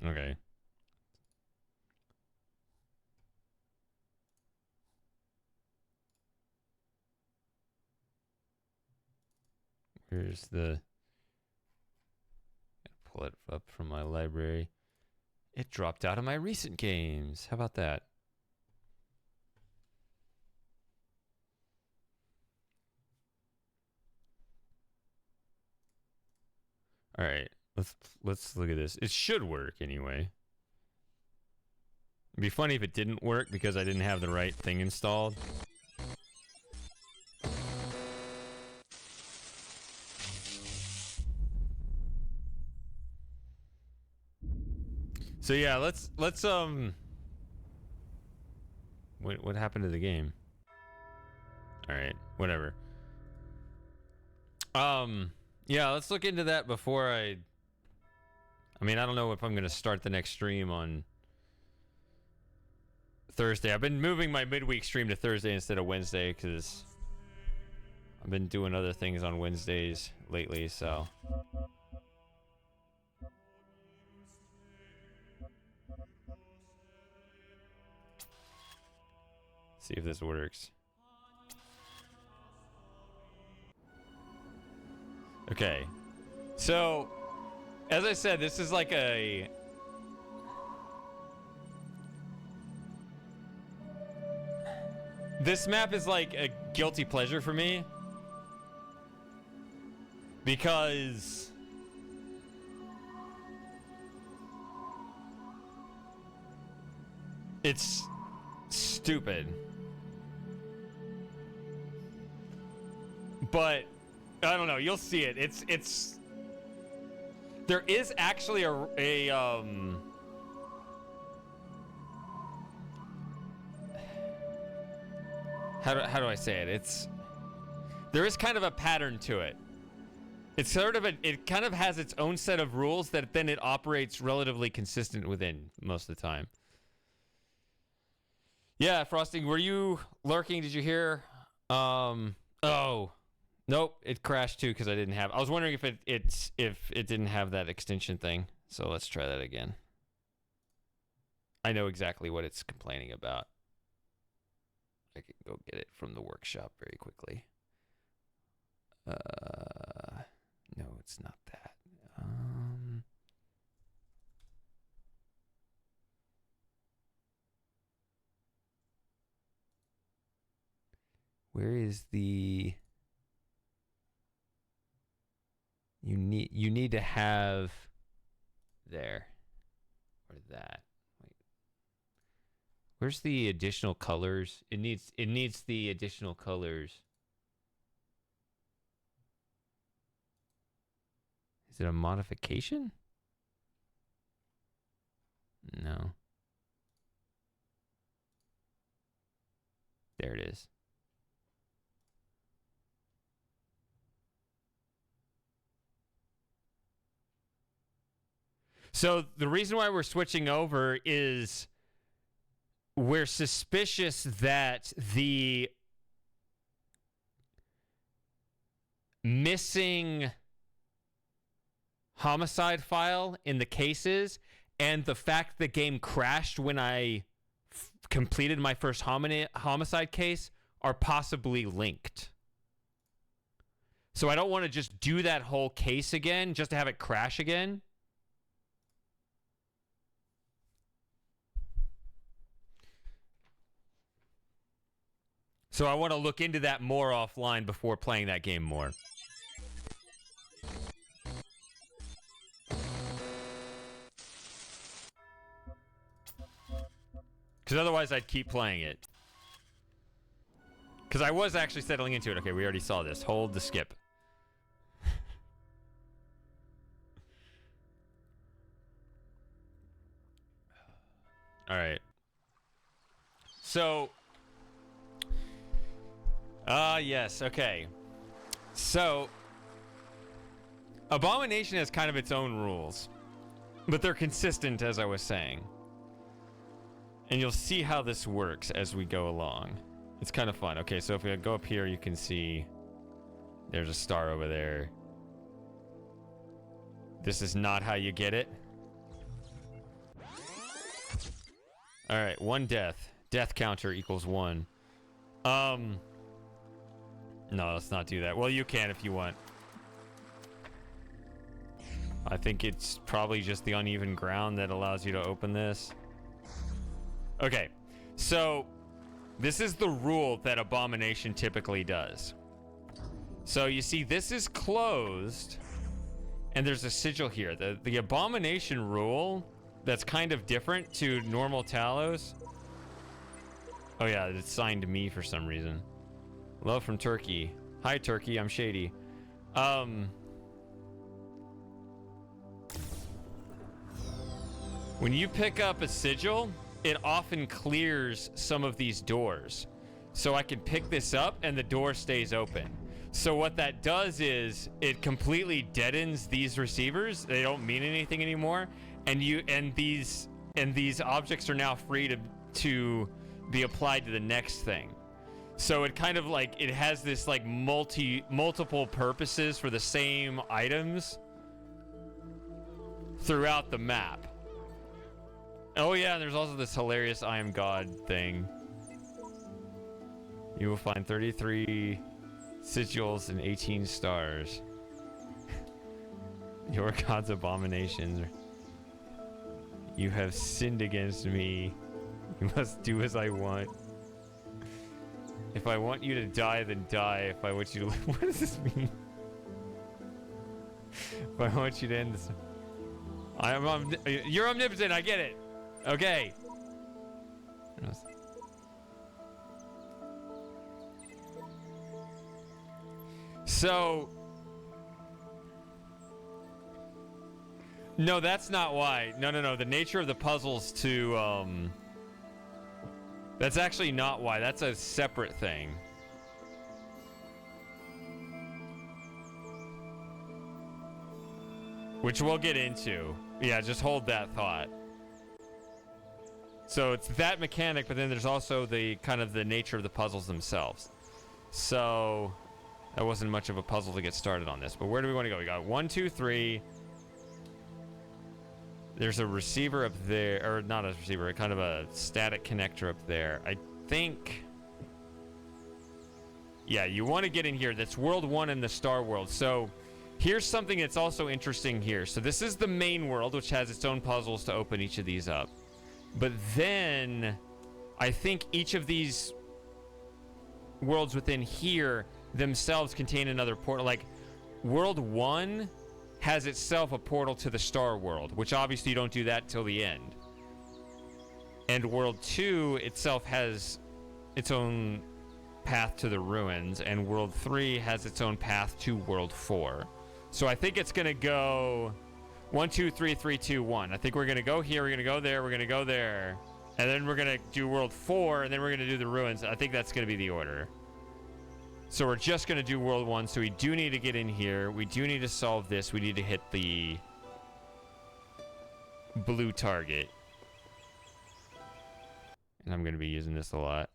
Okay. Here's the... Pull it up from my library. It dropped out of my recent games. How about that? All right, let's look at this. It should work anyway. It'd be funny if it didn't work because I didn't have the right thing installed. So yeah, let's what happened to the game? All right, whatever. Yeah, let's look into that before I mean, I don't know if I'm going to start the next stream on Thursday. I've been moving my midweek stream to Thursday instead of Wednesday because I've been doing other things on Wednesdays lately, so. See if this works. Okay. So, as I said, this is like a... This map is like a guilty pleasure for me. Because... it's stupid. But... I don't know. You'll see it. It's. There is actually a how do I say it? There is kind of a pattern to it. It's sort of it kind of has its own set of rules that then it operates relatively consistent within most of the time. Yeah, Frosting, were you lurking? Did you hear? Oh. Nope, it crashed too because I didn't have. I was wondering if it didn't have that extension thing. So let's try that again. I know exactly what it's complaining about. I can go get it from the workshop very quickly. No, it's not that. Where is the? You need to have there or that. Wait. Where's the additional colors? It needs the additional colors. Is it a modification? No. There it is. So the reason why we're switching over is we're suspicious that the missing homicide file in the cases and the fact the game crashed when I completed my first homicide case are possibly linked. So I don't want to just do that whole case again just to have it crash again. So I want to look into that more offline before playing that game more. Because otherwise I'd keep playing it. Because I was actually settling into it. Okay, we already saw this. Hold the skip. Alright. So... yes, okay. So... Abomination has kind of its own rules. But they're consistent, as I was saying. And you'll see how this works as we go along. It's kind of fun. Okay, so if we go up here, you can see there's a star over there. This is not how you get it. All right, 1 death. Death counter equals 1. No, let's not do that. Well, you can if you want. I think it's probably just the uneven ground that allows you to open this. Okay, so this is the rule that Abomination typically does. So you see, this is closed, and there's a sigil here. The Abomination rule that's kind of different to normal Talos. Oh yeah, it's signed to me for some reason. Love from Turkey. Hi Turkey, I'm Shady. When you pick up a sigil, it often clears some of these doors. So I can pick this up and the door stays open. So what that does is it completely deadens these receivers. They don't mean anything anymore. And these objects are now free to be applied to the next thing. So it kind of like, it has this like multiple purposes for the same items throughout the map. Oh yeah, there's also this hilarious I am God thing. You will find 33 sigils and 18 stars. Your God's abominations. You have sinned against me. You must do as I want. If I want you to die, then die. If I want you to live... What does this mean? If I want you to end this... You're omnipotent, I get it. Okay. So... No, that's not why. No. The nature of the puzzles to, That's actually not why. That's a separate thing. Which we'll get into. Yeah, just hold that thought. So it's that mechanic, but then there's also the kind of the nature of the puzzles themselves. So that wasn't much of a puzzle to get started on this. But where do we want to go? We got 1, 2, 3. There's a receiver up there, or not a receiver, kind of a static connector up there. I think... Yeah, you want to get in here. That's World 1 in the Star World. So here's something that's also interesting here. So this is the main world, which has its own puzzles to open each of these up. But then I think each of these worlds within here themselves contain another portal. Like World 1 has itself a portal to the Star World, which obviously you don't do that till the end. And World 2 itself has its own path to the ruins, and World 3 has its own path to World 4. So I think it's gonna go 1, 2, 3, 3, 2, 1. I think we're gonna go here, we're gonna go there, we're gonna go there, and then we're gonna do World 4, and then we're gonna do the ruins. I think that's gonna be the order. So we're just going to do World 1, so we do need to get in here. We do need to solve this. We need to hit the blue target. And I'm going to be using this a lot.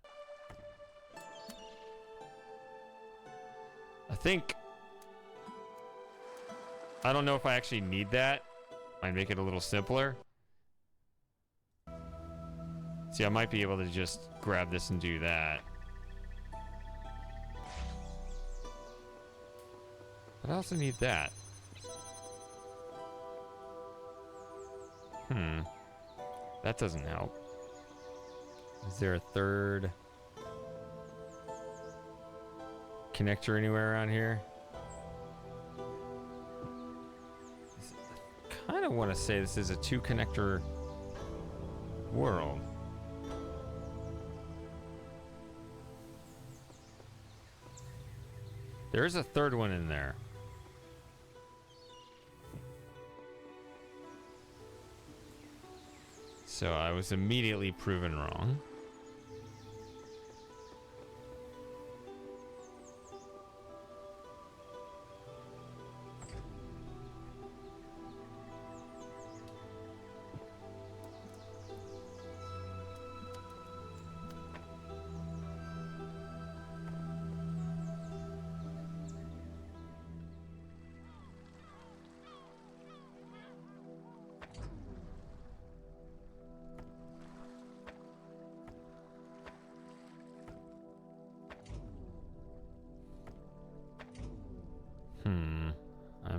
I don't know if I actually need that. Might make it a little simpler. See, I might be able to just grab this and do that. But I also need that. That doesn't help. Is there a third connector anywhere around here? I kind of want to say this is a 2-connector world. There is a third one in there. So I was immediately proven wrong.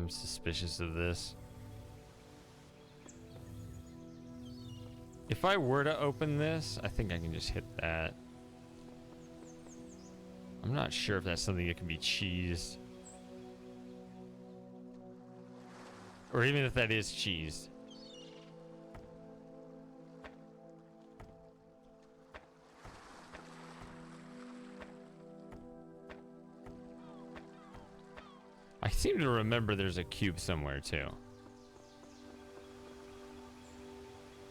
I'm suspicious of this. If I were to open this, I think I can just hit that. I'm not sure if that's something that can be cheesed. Or even if that is cheesed. I seem to remember there's a cube somewhere too.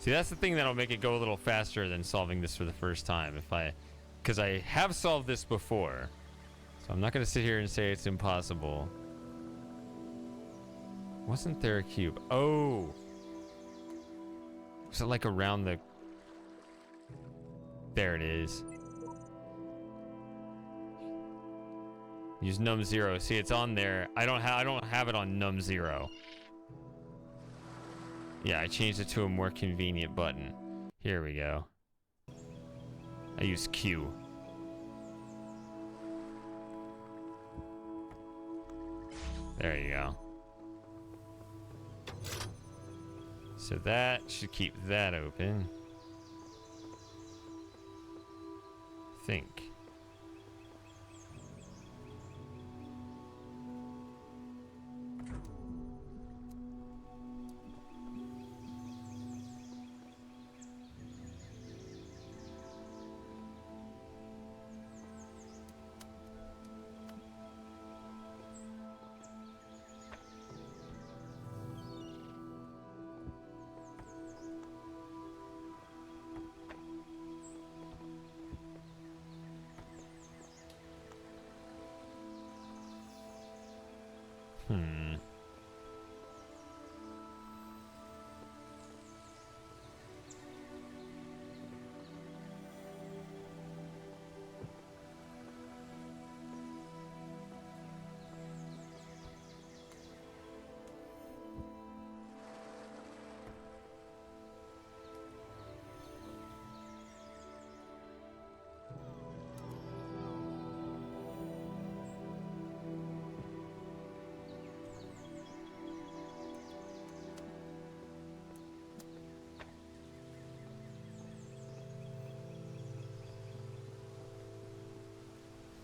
See, that's the thing that'll make it go a little faster than solving this for the first time. Because I have solved this before. So I'm not going to sit here and say it's impossible. Wasn't there a cube? Oh. Was it like around the... There it is. Use num 0. See, it's on there. I don't have it on num 0. Yeah, I changed it to a more convenient button. Here we go. I use Q. There you go. So that should keep that open. I think.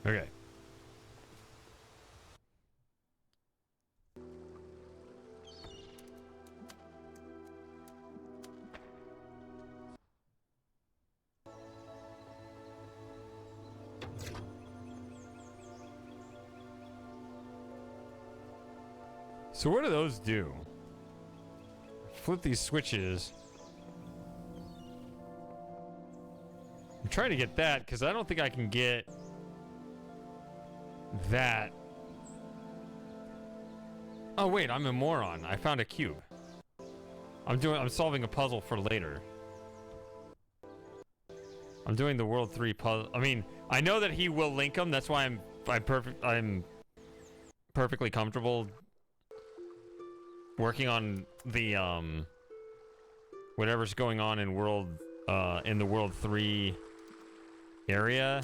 Okay. So what do those do? Flip these switches. I'm trying to get that because I don't think I can get that. Oh wait, I'm a moron. I found a cube. I'm solving a puzzle for later. I'm doing the World 3 puzzle. I mean, I know that he will link them. That's why I'm perfectly comfortable working on the whatever's going on in the World 3 area.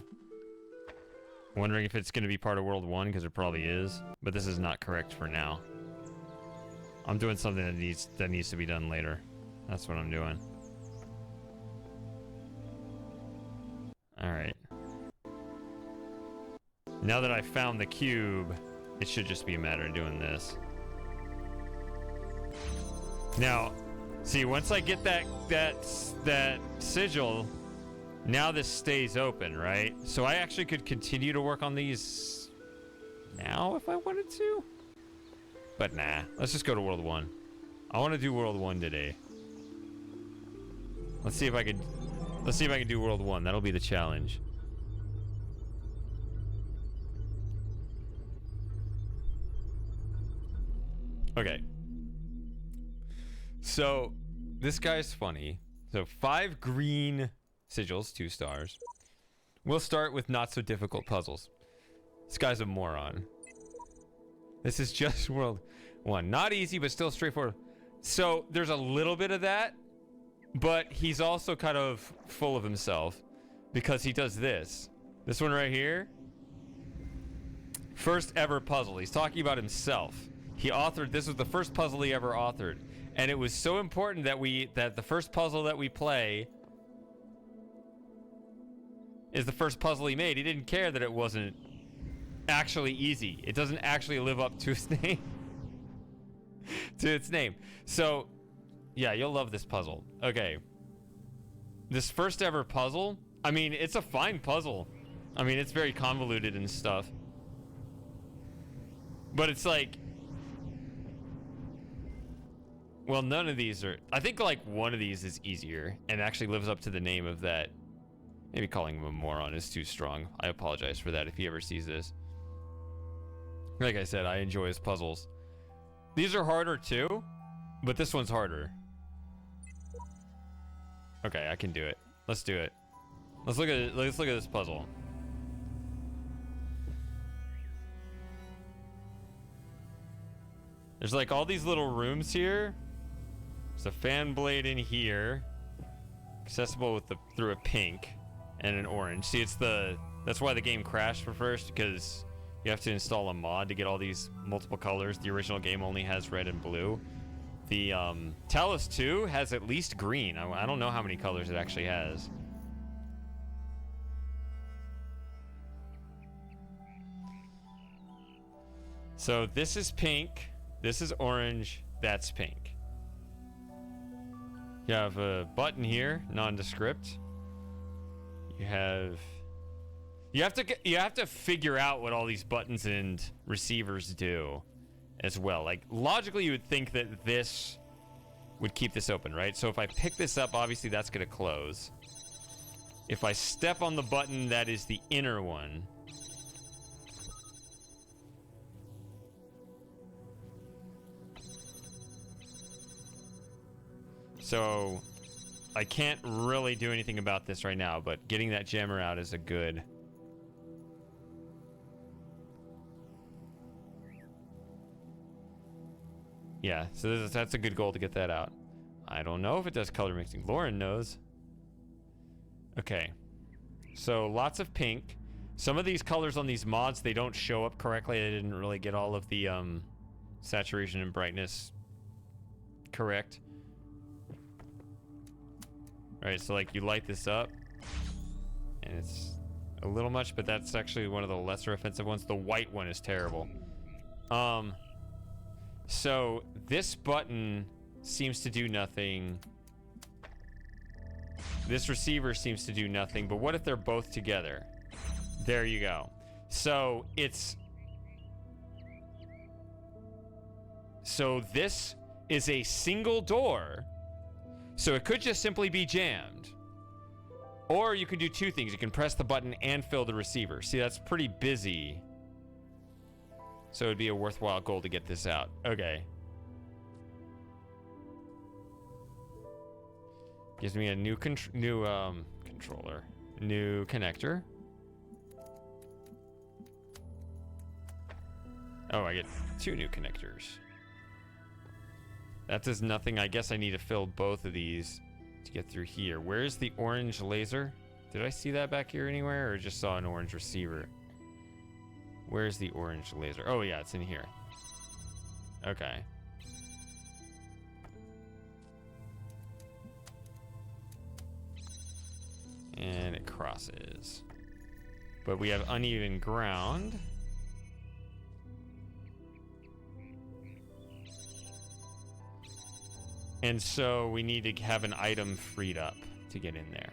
Wondering if it's going to be part of World 1 because it probably is, but this is not correct for now. I'm doing something that needs to be done later. That's what I'm doing. All right. Now that I found the cube, it should just be a matter of doing this. Now, see, once I get that sigil, now this stays open, right? So I actually could continue to work on these now if I wanted to. But nah, let's just go to World 1. I want to do World 1 today. Let's see if I can do World 1. That'll be the challenge. Okay. So, this guy's funny. So, 5 green sigils, 2 stars. We'll start with not so difficult puzzles. This guy's a moron. This is just World 1. Not easy, but still straightforward. So, there's a little bit of that, but he's also kind of full of himself because he does this. This one right here. First ever puzzle. He's talking about himself. He authored, this was the first puzzle he ever authored. And it was so important that the first puzzle that we play is the first puzzle he made. He didn't care that it wasn't actually easy. It doesn't actually live up to its name. To its name. So, yeah, you'll love this puzzle. Okay. This first ever puzzle, I mean, it's a fine puzzle. I mean, it's very convoluted and stuff. But it's like, well, none of these are, I think like one of these is easier and actually lives up to the name of that. Maybe calling him a moron is too strong. I apologize for that if he ever sees this. Like I said, I enjoy his puzzles. These are harder too, but this one's harder. Okay, I can do it. Let's do it. Let's look at this puzzle. There's like all these little rooms here. There's a fan blade in here, accessible with through a pink and an orange. See, that's why the game crashed for first, because you have to install a mod to get all these multiple colors. The original game only has red and blue. The Talos 2 has at least green. I don't know how many colors it actually has. So this is pink, this is orange, that's pink. You have a button here, nondescript. You have to figure out what all these buttons and receivers do as well. Like, logically, you would think that this would keep this open, right? So if I pick this up, obviously that's going to close. If I step on the button, that is the inner one. So I can't really do anything about this right now, but getting that jammer out is a good... Yeah, so that's a good goal to get that out. I don't know if it does color mixing. Lauren knows. Okay. So lots of pink. Some of these colors on these mods, they don't show up correctly. I didn't really get all of the saturation and brightness correct. Alright, so like you light this up and it's a little much, but that's actually one of the lesser offensive ones. The white one is terrible. So this button seems to do nothing. This receiver seems to do nothing, but what if they're both together? There you go. So this is a single door. So it could just simply be jammed. Or you can do two things. You can press the button and fill the receiver. See, that's pretty busy. So it'd be a worthwhile goal to get this out. Okay. Gives me a new controller. New connector. Oh, I get two new connectors. That does nothing. I guess I need to fill both of these to get through here. Where's the orange laser? Did I see that back here anywhere, or just saw an orange receiver? Where's the orange laser? Oh yeah, it's in here. Okay. And it crosses. But we have uneven ground. And so we need to have an item freed up to get in there.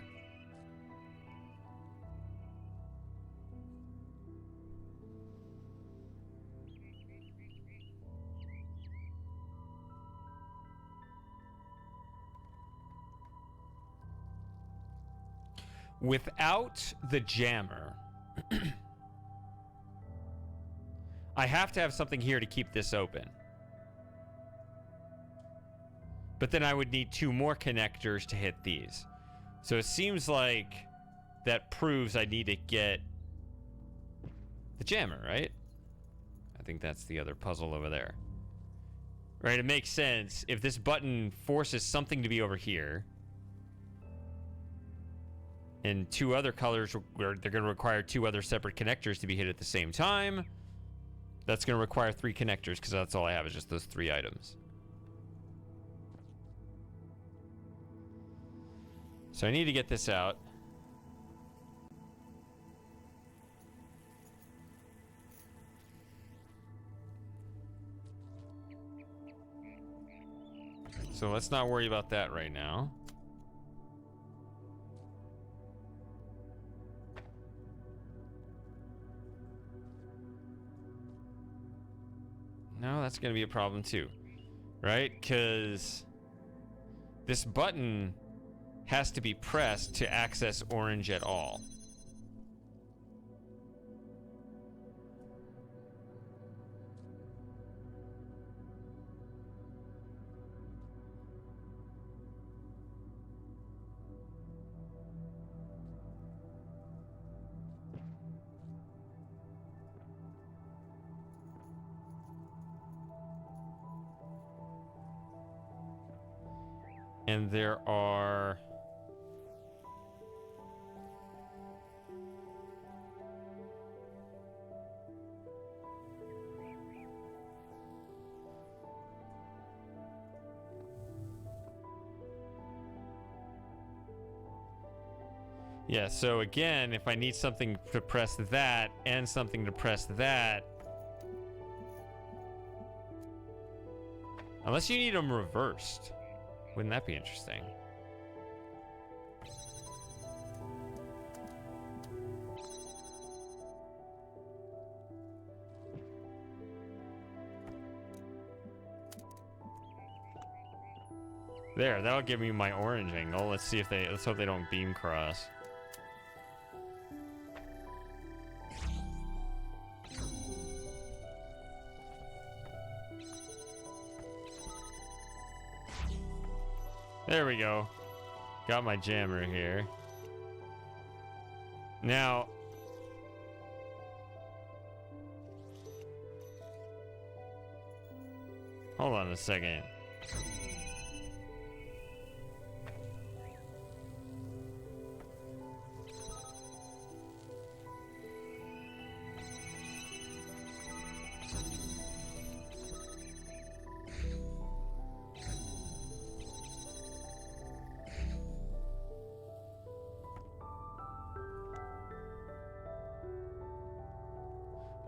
Without the jammer, I have to have something here to keep this open. But then I would need two more connectors to hit these. So it seems like that proves I need to get the jammer, right? I think that's the other puzzle over there. Right, it makes sense. If this button forces something to be over here, and two other colors, where they're going to require two other separate connectors to be hit at the same time, That's going to require 3 connectors because that's all I have is just those 3 items. So I need to get this out. So let's not worry about that right now. No, that's going to be a problem too. Right? Because this button has to be pressed to access orange at all. And there are... Yeah, so again, if I need something to press that and something to press that... Unless you need them reversed. Wouldn't that be interesting? There, that'll give me my orange angle. Let's see if they... Let's hope they don't beam cross. There we go. Got my jammer here. Now... Hold on a second.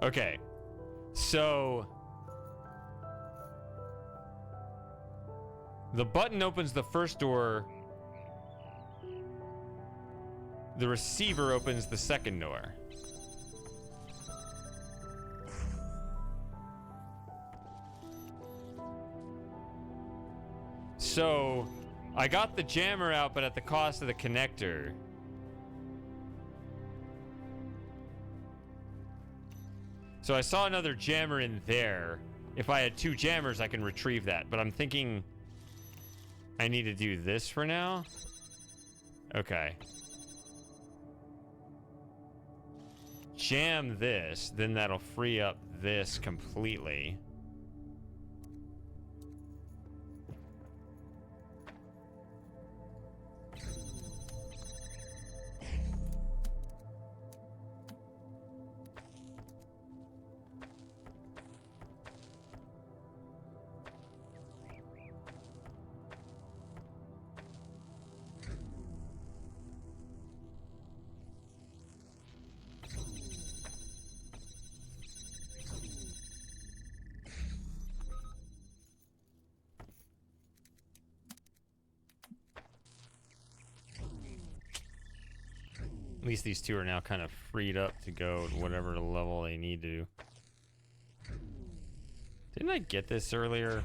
Okay, so the button opens the first door, the receiver opens the second door. So I got the jammer out, but at the cost of the connector. So I saw another jammer in there. If I had 2 jammers, I can retrieve that. But I'm thinking I need to do this for now. Okay. Jam this, then that'll free up this completely. At least these 2 are now kind of freed up to go to whatever level they need to. Didn't I get this earlier?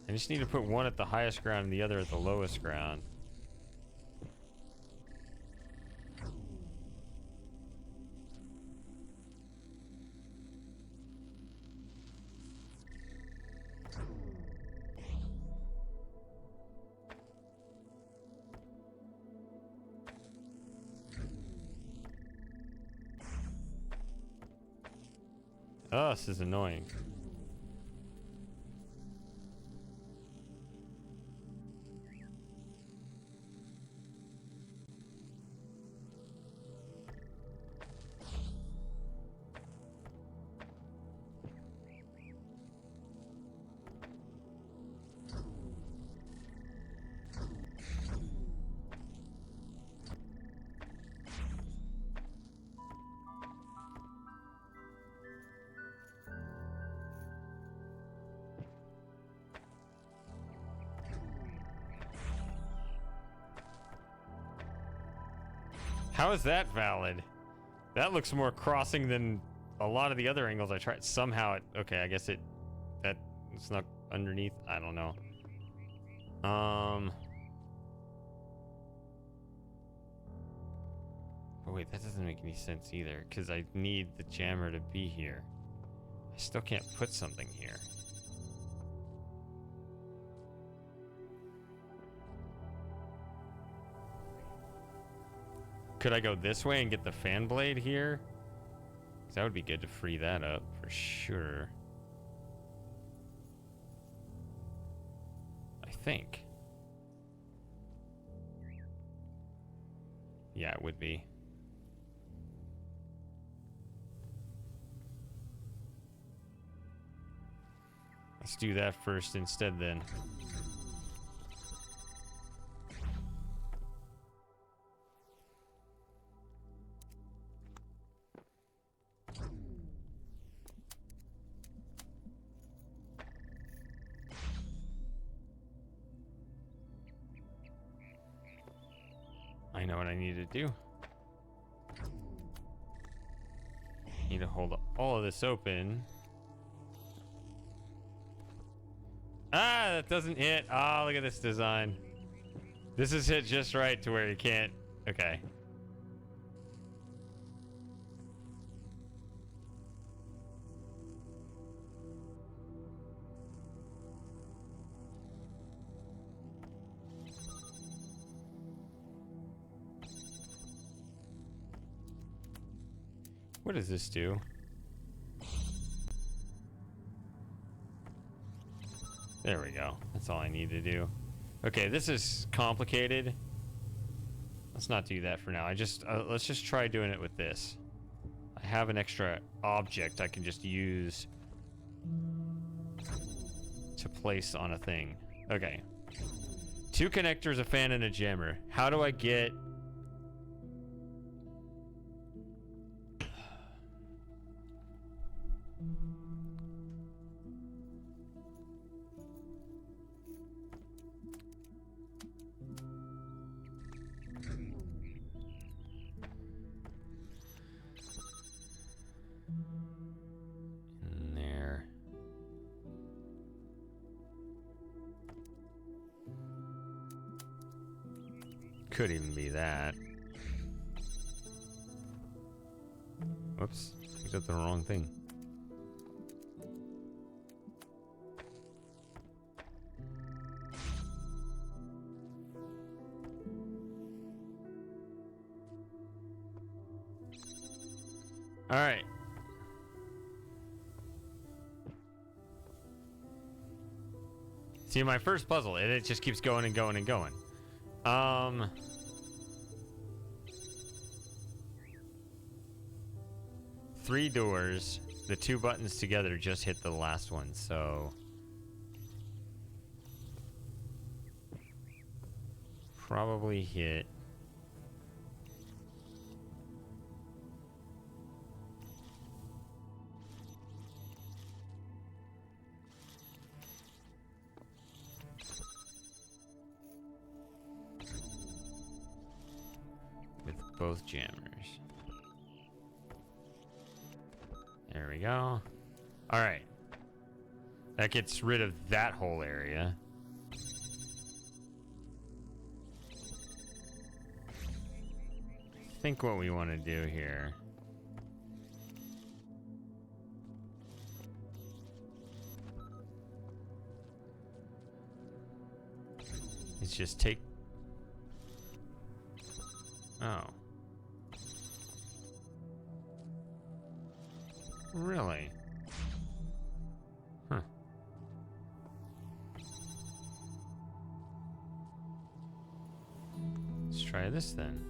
I just need to put one at the highest ground and the other at the lowest ground. Oh, this is annoying. How is that valid? That looks more crossing than a lot of the other angles I tried. Somehow it... Okay, I guess it's not underneath. I don't know. But wait, that doesn't make any sense either, because I need the jammer to be here. I still can't put something here. Could I go this way and get the fan blade here? Because that would be good to free that up for sure. I think. Yeah, it would be. Let's do that first instead then. I know what I need to do. Need to hold all of this open. Ah, that doesn't hit. Oh, look at this design. This is hit just right to where you can't. Okay. What does this do? There we go. That's all I need to do. Okay, this is complicated. Let's not do that for now. Let's just try doing it with this. I have an extra object I can just use to place on a thing. Okay. 2 connectors, a fan, and a jammer. How do I get... Could even be that. Whoops, picked up the wrong thing. All right. See, my first puzzle, it just keeps going and going and going. 3 doors. The 2 buttons together just hit the last one, so probably hit. With both jammers. There we go. All right. That gets rid of that whole area. I think what we want to do here is just take... Oh. Really? Huh. Let's try this then.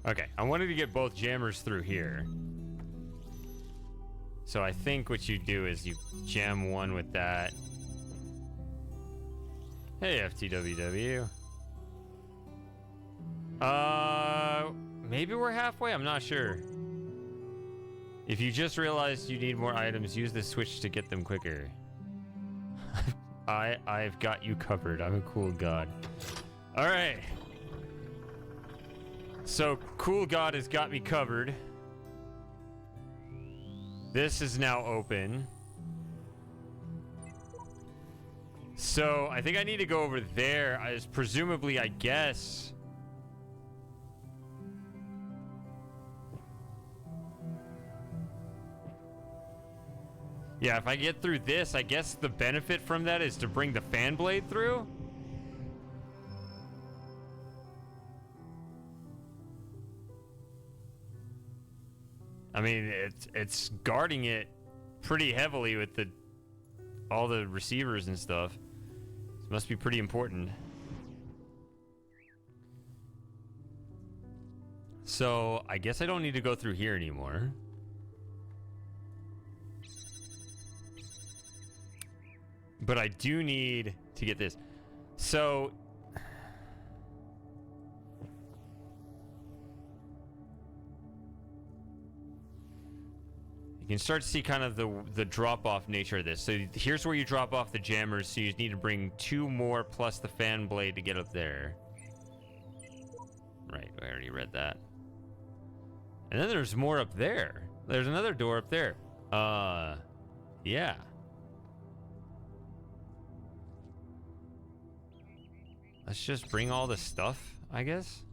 Okay, I wanted to get both jammers through here. So I think what you do is you jam one with that. Hey, FTWW. Maybe we're halfway? I'm not sure. If you just realized you need more items, use the switch to get them quicker. I've got you covered. I'm a cool god. All right. So cool god has got me covered. This is now open. So I think I need to go over there. Presumably, I guess. Yeah, if I get through this, I guess the benefit from that is to bring the fan blade through. I mean, it's guarding it pretty heavily with all the receivers and stuff. This must be pretty important. So I guess I don't need to go through here anymore. But I do need to get this. So you can start to see kind of the drop-off nature of this. So here's where you drop off the jammers. So you need to bring 2 more plus the fan blade to get up there. Right, I already read that. And then there's more up there. There's another door up there. Yeah. Let's just bring all the stuff, I guess.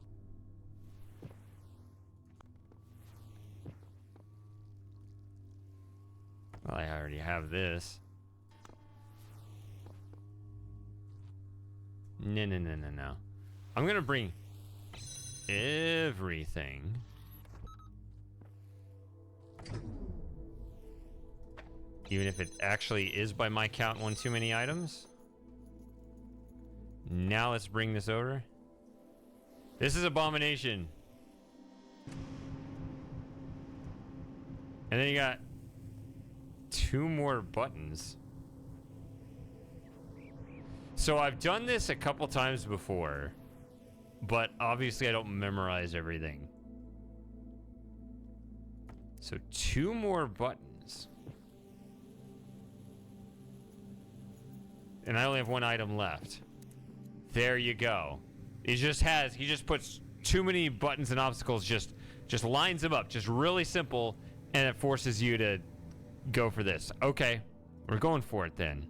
Well, I already have this. No. I'm gonna bring everything. Even if it actually is, by my count, one too many items. Now let's bring this over. This is Abomination. And then you got 2 more buttons. So I've done this a couple times before, but obviously I don't memorize everything. So 2 more buttons. And I only have 1 item left. There you go. He just puts too many buttons and obstacles, just lines them up, just really simple, and it forces you to go for this. Okay, we're going for it then.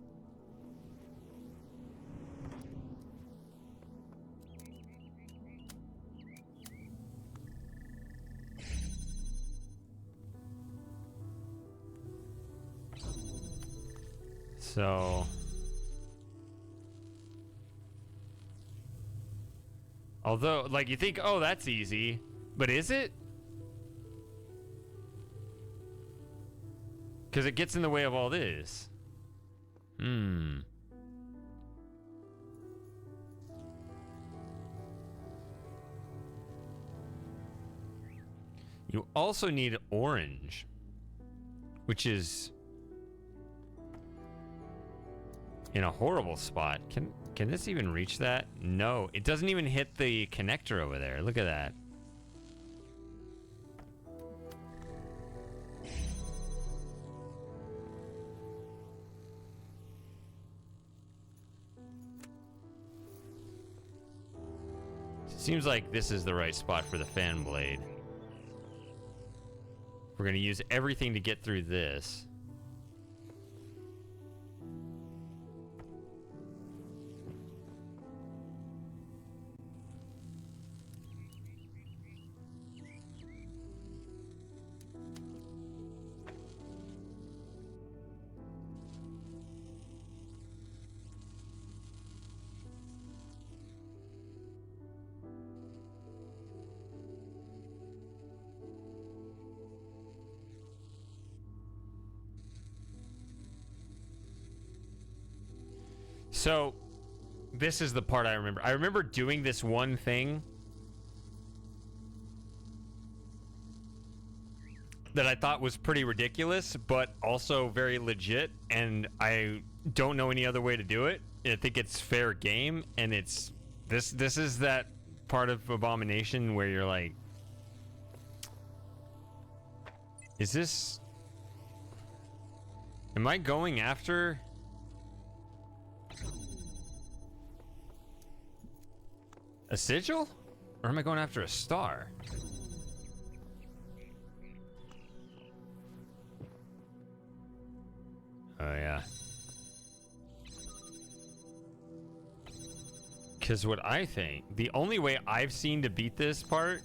So although, like, you think, oh, that's easy, but is it? Because it gets in the way of all this. You also need orange, which is in a horrible spot. Can this even reach that? No, it doesn't even hit the connector over there. Look at that. Seems like this is the right spot for the fan blade. We're going to use everything to get through this. So, this is the part I remember. I remember doing this one thing that I thought was pretty ridiculous, but also very legit, and I don't know any other way to do it. I think it's fair game, and it's this is that part of Abomination where you're like, is this... Am I going after... A sigil? Or am I going after a star? Oh, yeah. Because what I think, the only way I've seen to beat this part,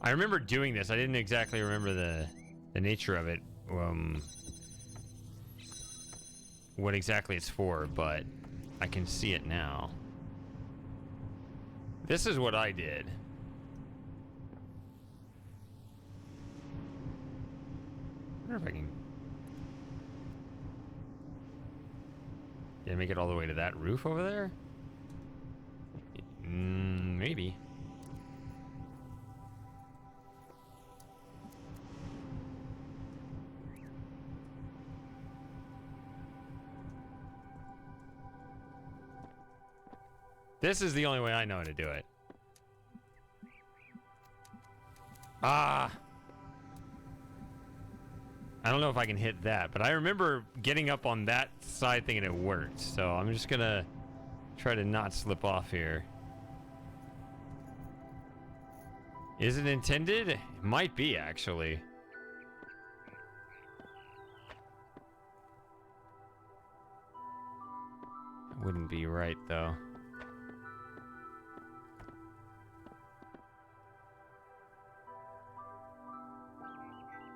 I remember doing this. I didn't exactly remember the nature of it, what exactly it's for, but I can see it now. This is what I did. I wonder if I can... Did I make it all the way to that roof over there? Maybe. This is the only way I know how to do it. Ah! I don't know if I can hit that, but I remember getting up on that side thinking it worked. So I'm just gonna try to not slip off here. Is it intended? It might be, actually. Wouldn't be right, though.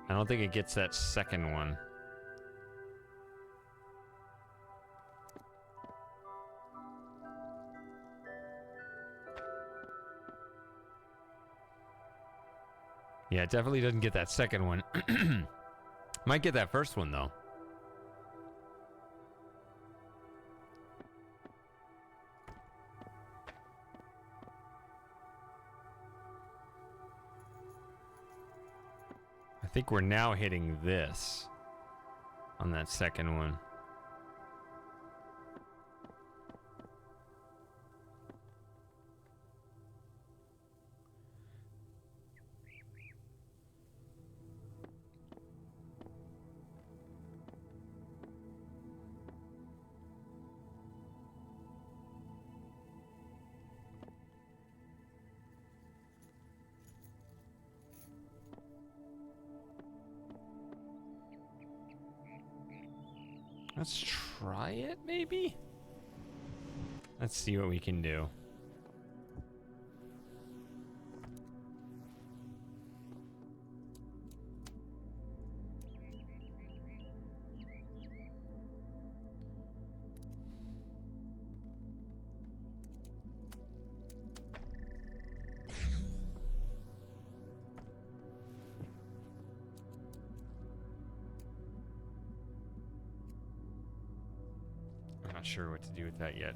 I don't think it gets that second one. Yeah, it definitely doesn't get that second one. Might get that first one, though. I think we're now hitting this on that second one. Let's try it, maybe? Let's see what we can do. Not sure what to do with that yet.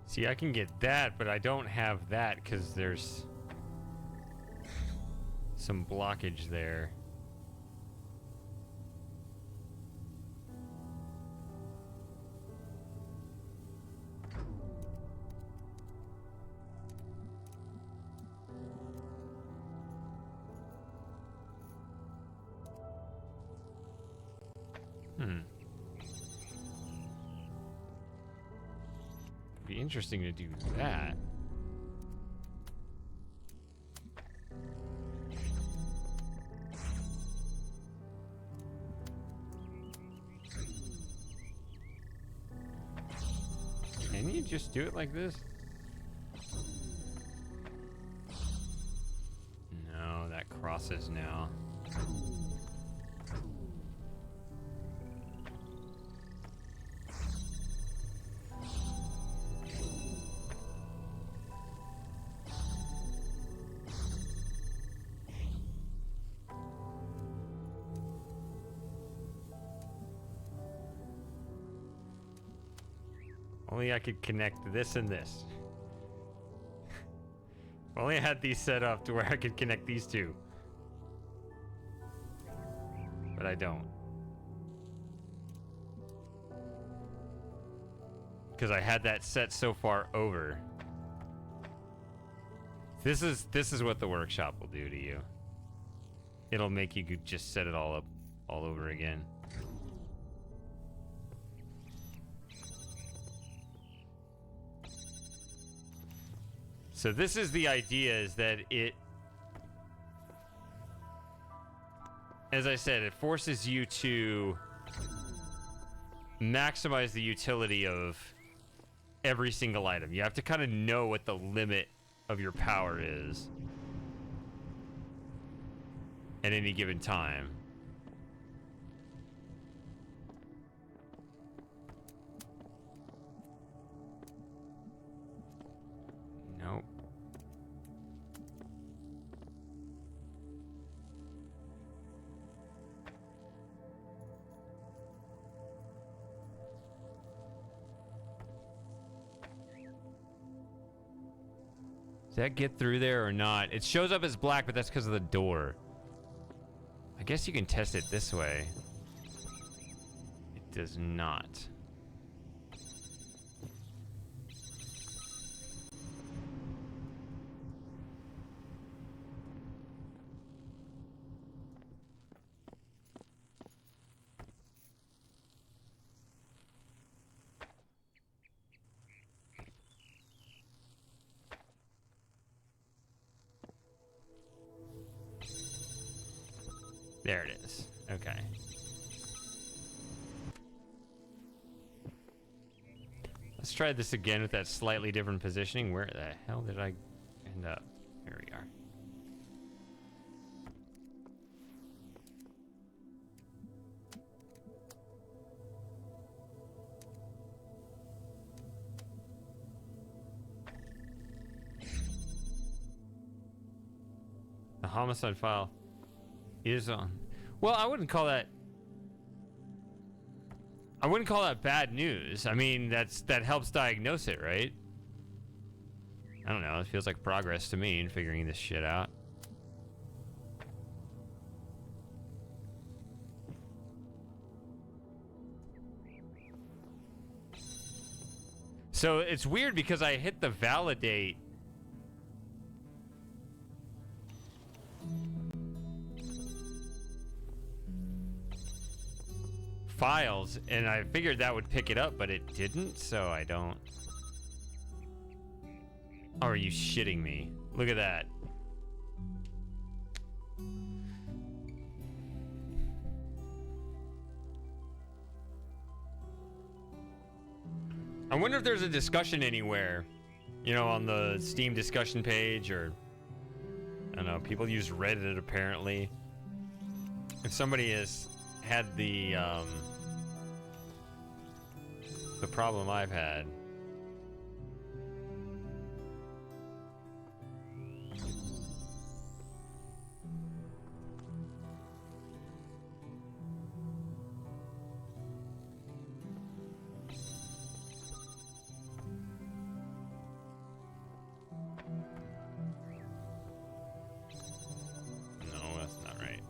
See, I can get that, but I don't have that because there's some blockage there. Be interesting to do that. Can you just do it like this? No, that crosses now. Only I could connect this and this. If only I had these set up to where I could connect these two. But I don't. Because I had that set so far over. This is what the workshop will do to you. It'll make you just set it all up all over again. So this is the idea, is that it, as I said, it forces you to maximize the utility of every single item. You have to kind of know what the limit of your power is at any given time. Nope. Does that get through there or not? It shows up as black, but that's because of the door. I guess you can test it this way. It does not. There it is. Okay. Let's try this again with that slightly different positioning. Where the hell did I end up? Here we are. The homicide file is on. Well, I wouldn't call that bad news. I mean, that helps diagnose it, right? I don't know. It feels like progress to me in figuring this shit out. So it's weird because I hit the validate files, and I figured that would pick it up, but it didn't, so I don't. Oh, are you shitting me? Look at that. I wonder if there's a discussion anywhere, you know, on the Steam discussion page, or I don't know, people use Reddit apparently. If somebody has had the problem I've had. No, that's not right.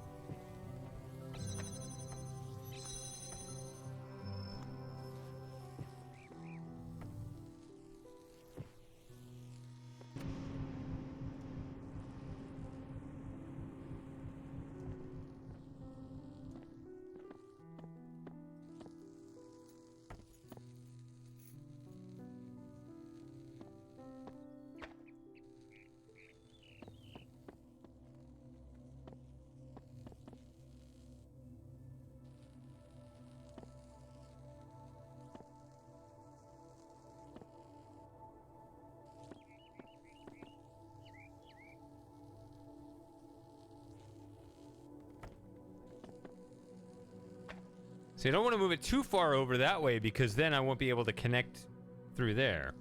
So you don't want to move it too far over that way, because then I won't be able to connect through there.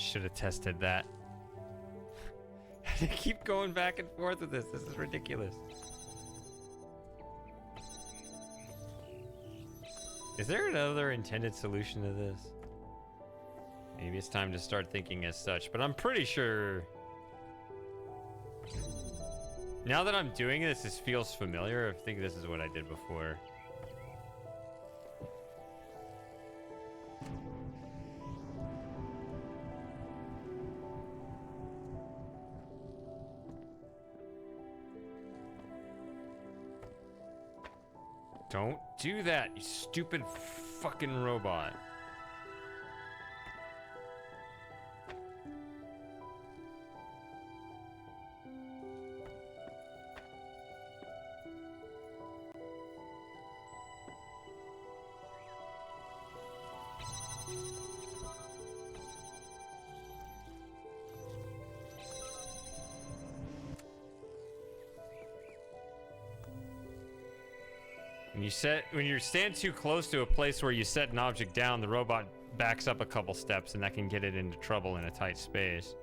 Should have tested that. I keep going back and forth with this. This is ridiculous. Is there another intended solution to this? Maybe it's time to start thinking as such, but I'm pretty sure... Now that I'm doing this, this feels familiar. I think this is what I did before. Don't do that, you stupid fucking robot. When you stand too close to a place where you set an object down, the robot backs up a couple steps, and that can get it into trouble in a tight space.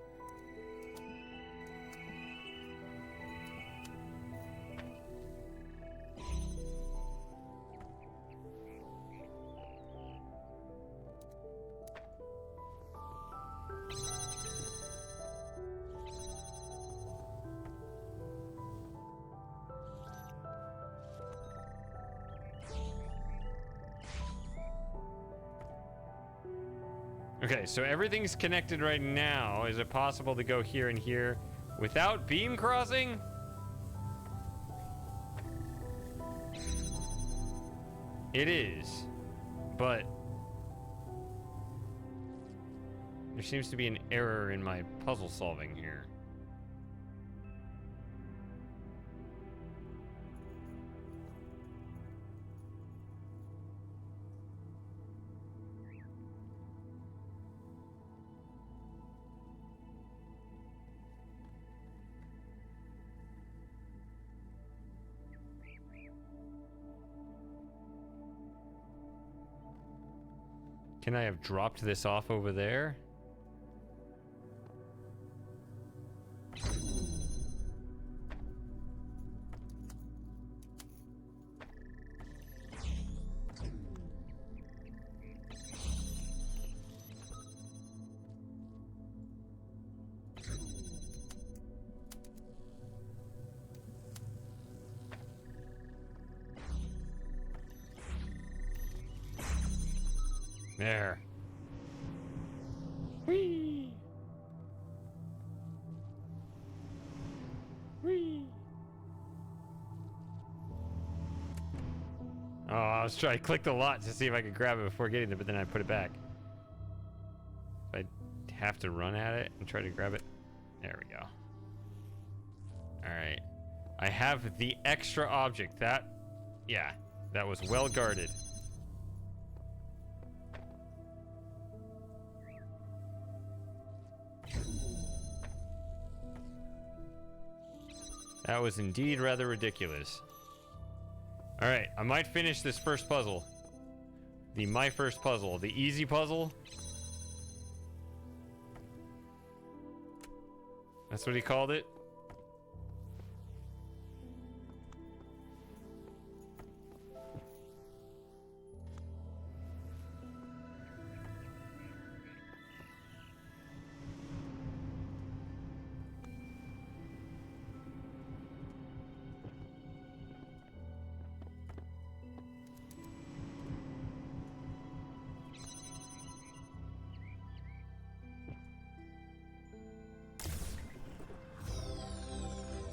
Okay, so everything's connected right now. Is it possible to go here and here without beam crossing? It is, but there seems to be an error in my puzzle solving here. Can I have dropped this off over there? There. Whee! Whee! Oh, I was trying to click the lot to see if I could grab it before getting it, but then I put it back. I have to run at it and try to grab it. There we go. Alright. I have the extra object. That was well guarded. That was indeed rather ridiculous. Alright, I might finish this first puzzle. My first puzzle. The easy puzzle. That's what he called it.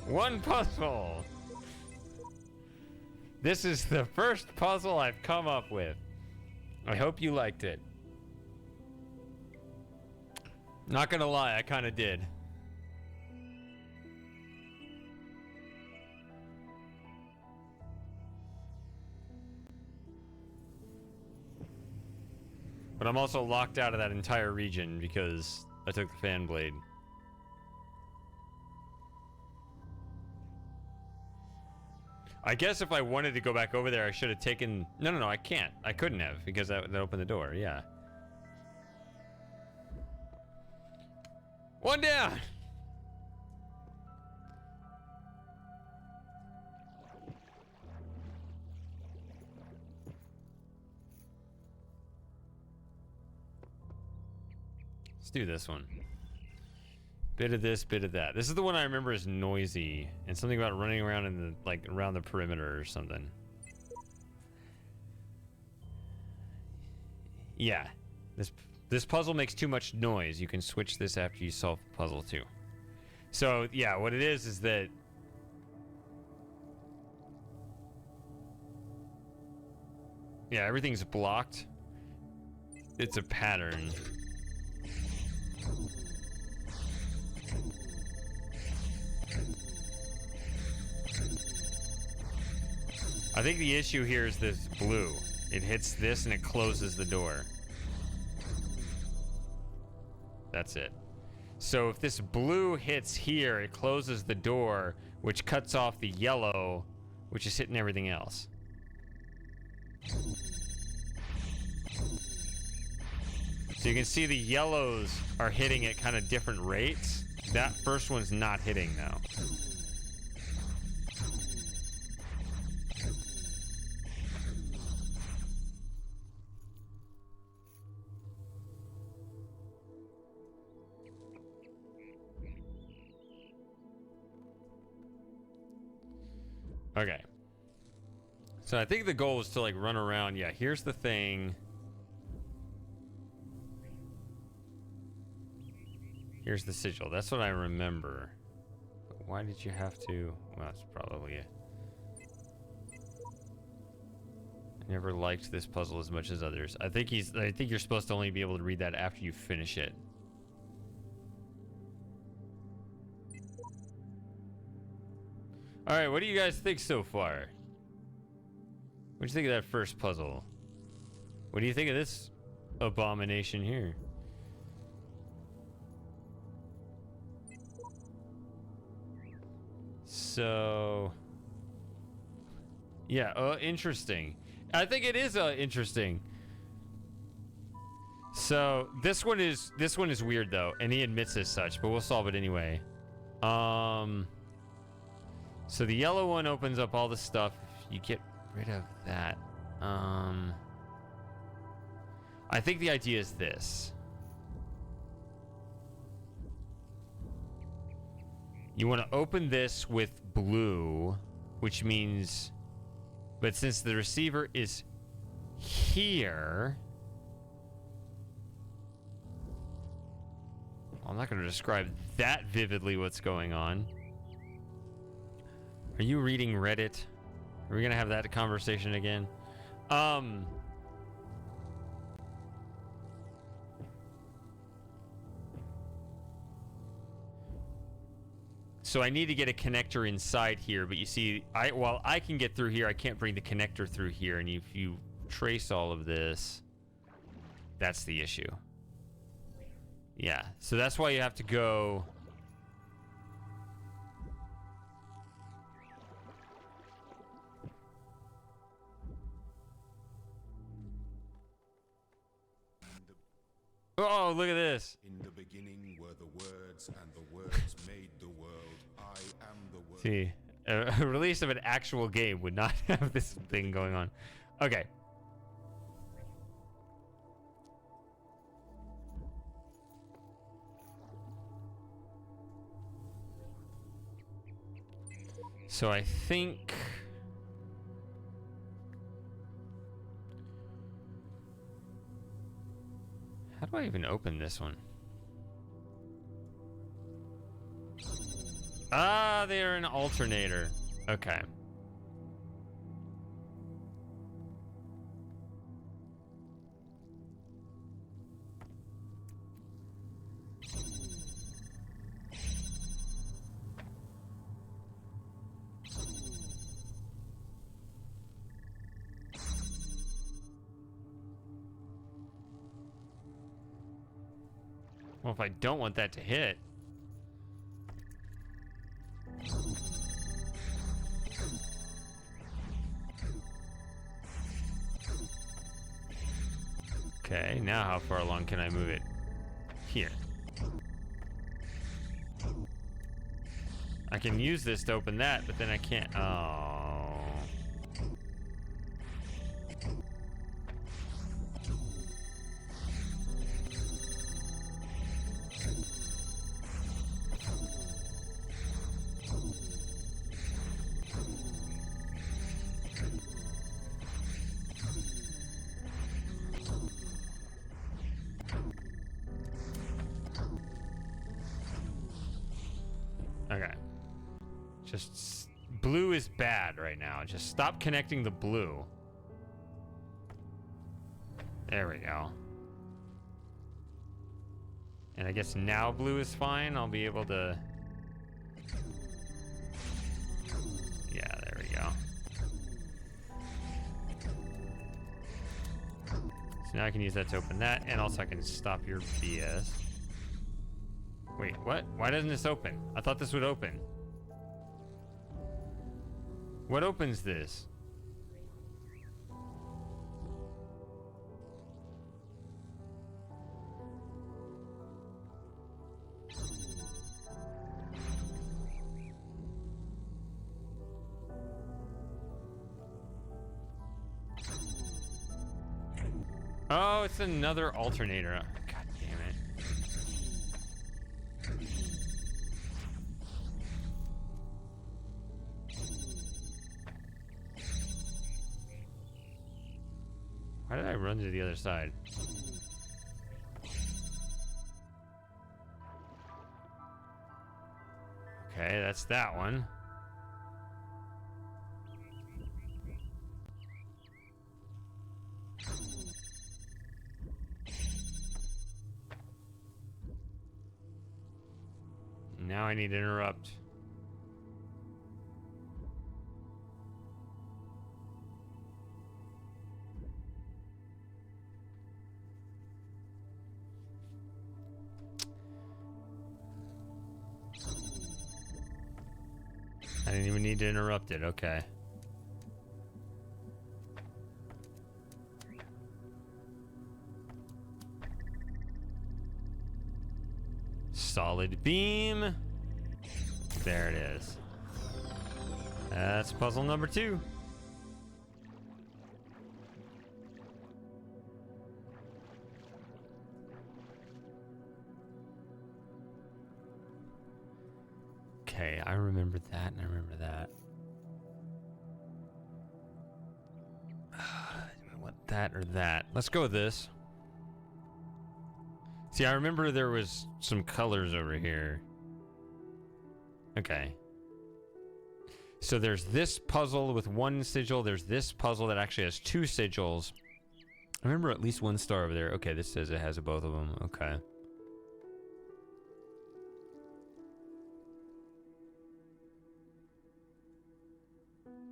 One puzzle! This is the first puzzle I've come up with. I hope you liked it. Not gonna lie, I kinda did. But I'm also locked out of that entire region because I took the fan blade. I guess if I wanted to go back over there, I should have taken... No, I can't. I couldn't have, because that opened the door, yeah. One down. Let's do this one. Bit of this, bit of that. This is the one I remember is noisy and something about running around in the around the perimeter or something. Yeah. This puzzle makes too much noise. You can switch this after you solve the puzzle too. So, yeah, what it is that yeah, everything's blocked. It's a pattern. I think the issue here is this blue. It hits this and it closes the door. That's it. So if this blue hits here, it closes the door, which cuts off the yellow, which is hitting everything else. So you can see the yellows are hitting at kind of different rates. That first one's not hitting now. Okay. So I think the goal is to like run around. Yeah, here's the thing. Here's the sigil. That's what I remember. But why did you have to? Well, that's probably it. I never liked this puzzle as much as others. I think you're supposed to only be able to read that after you finish it. All right, what do you guys think so far? What do you think of that first puzzle? What do you think of this abomination here? So, yeah, interesting. I think it is interesting. So this one is weird though, and he admits as such, but we'll solve it anyway. So the yellow one opens up all the stuff. You get rid of that. I think the idea is this. You want to open this with blue, which means, but since the receiver is here, I'm not going to describe that vividly what's going on. Are you reading Reddit? Are we gonna have that conversation again? So I need to get a connector inside here, but you see, while I can get through here, I can't bring the connector through here. And if you trace all of this, that's the issue. Yeah, so that's why you have to go. Oh, look at this. In the beginning were the words, and the words made the world. I am the world. See, a release of an actual game would not have this thing going on. Okay. So I think... How do I even open this one? Ah, they're an alternator. Okay. Well, if I don't want that to hit. Okay, now how far along can I move it? Here. I can use this to open that, but then I can't. Oh. Okay. Just blue is bad right now. Just stop connecting the blue. There we go. And I guess now blue is fine. I'll be able to... Yeah, there we go. So now I can use that to open that, and also I can stop your BS. Wait, what? Why doesn't this open? I thought this would open. What opens this? Oh, it's another alternator. God damn it. Why did I run to the other side? Okay, that's that one. Now I need to interrupt. I didn't even need to interrupt it. Okay. Solid beam. There it is. That's puzzle number 2. Okay, I remember that, and I remember that. Do I want that or that? Let's go with this. See, I remember there was some colors over here. Okay. So there's this puzzle with 1 sigil. There's this puzzle that actually has 2 sigils. I remember at least 1 star over there. Okay, this says it has both of them. Okay.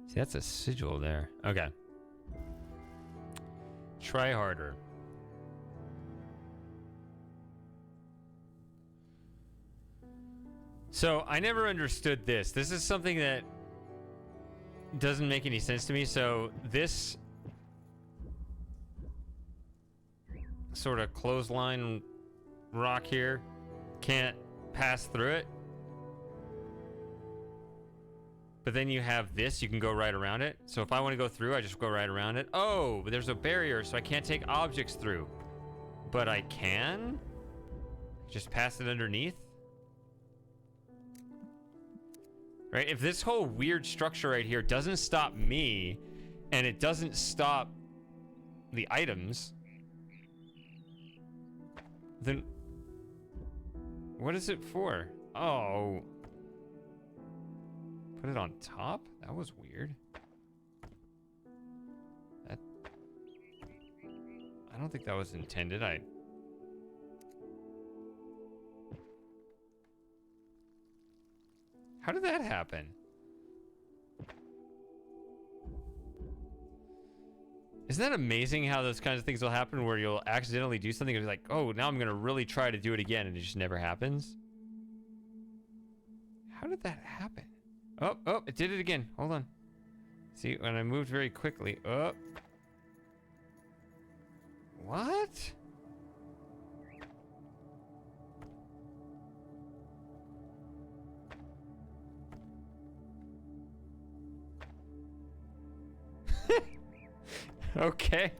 See, that's a sigil there. Okay. Try harder. So, I never understood this. This is something that doesn't make any sense to me. So, this sort of clothesline rock here can't pass through it. But then you have this, you can go right around it. So if I want to go through, I just go right around it. Oh, but there's a barrier, so I can't take objects through. But I can? Just pass it underneath? Right, if this whole weird structure right here doesn't stop me, and it doesn't stop the items, then what is it for? Oh. Put it on top? That was weird. That... I don't think that was intended. How did that happen? Isn't that amazing how those kinds of things will happen where you'll accidentally do something and be like, oh, now I'm going to really try to do it again, and it just never happens? How did that happen? Oh, it did it again. Hold on. See, when I moved very quickly. Oh. What? Okay.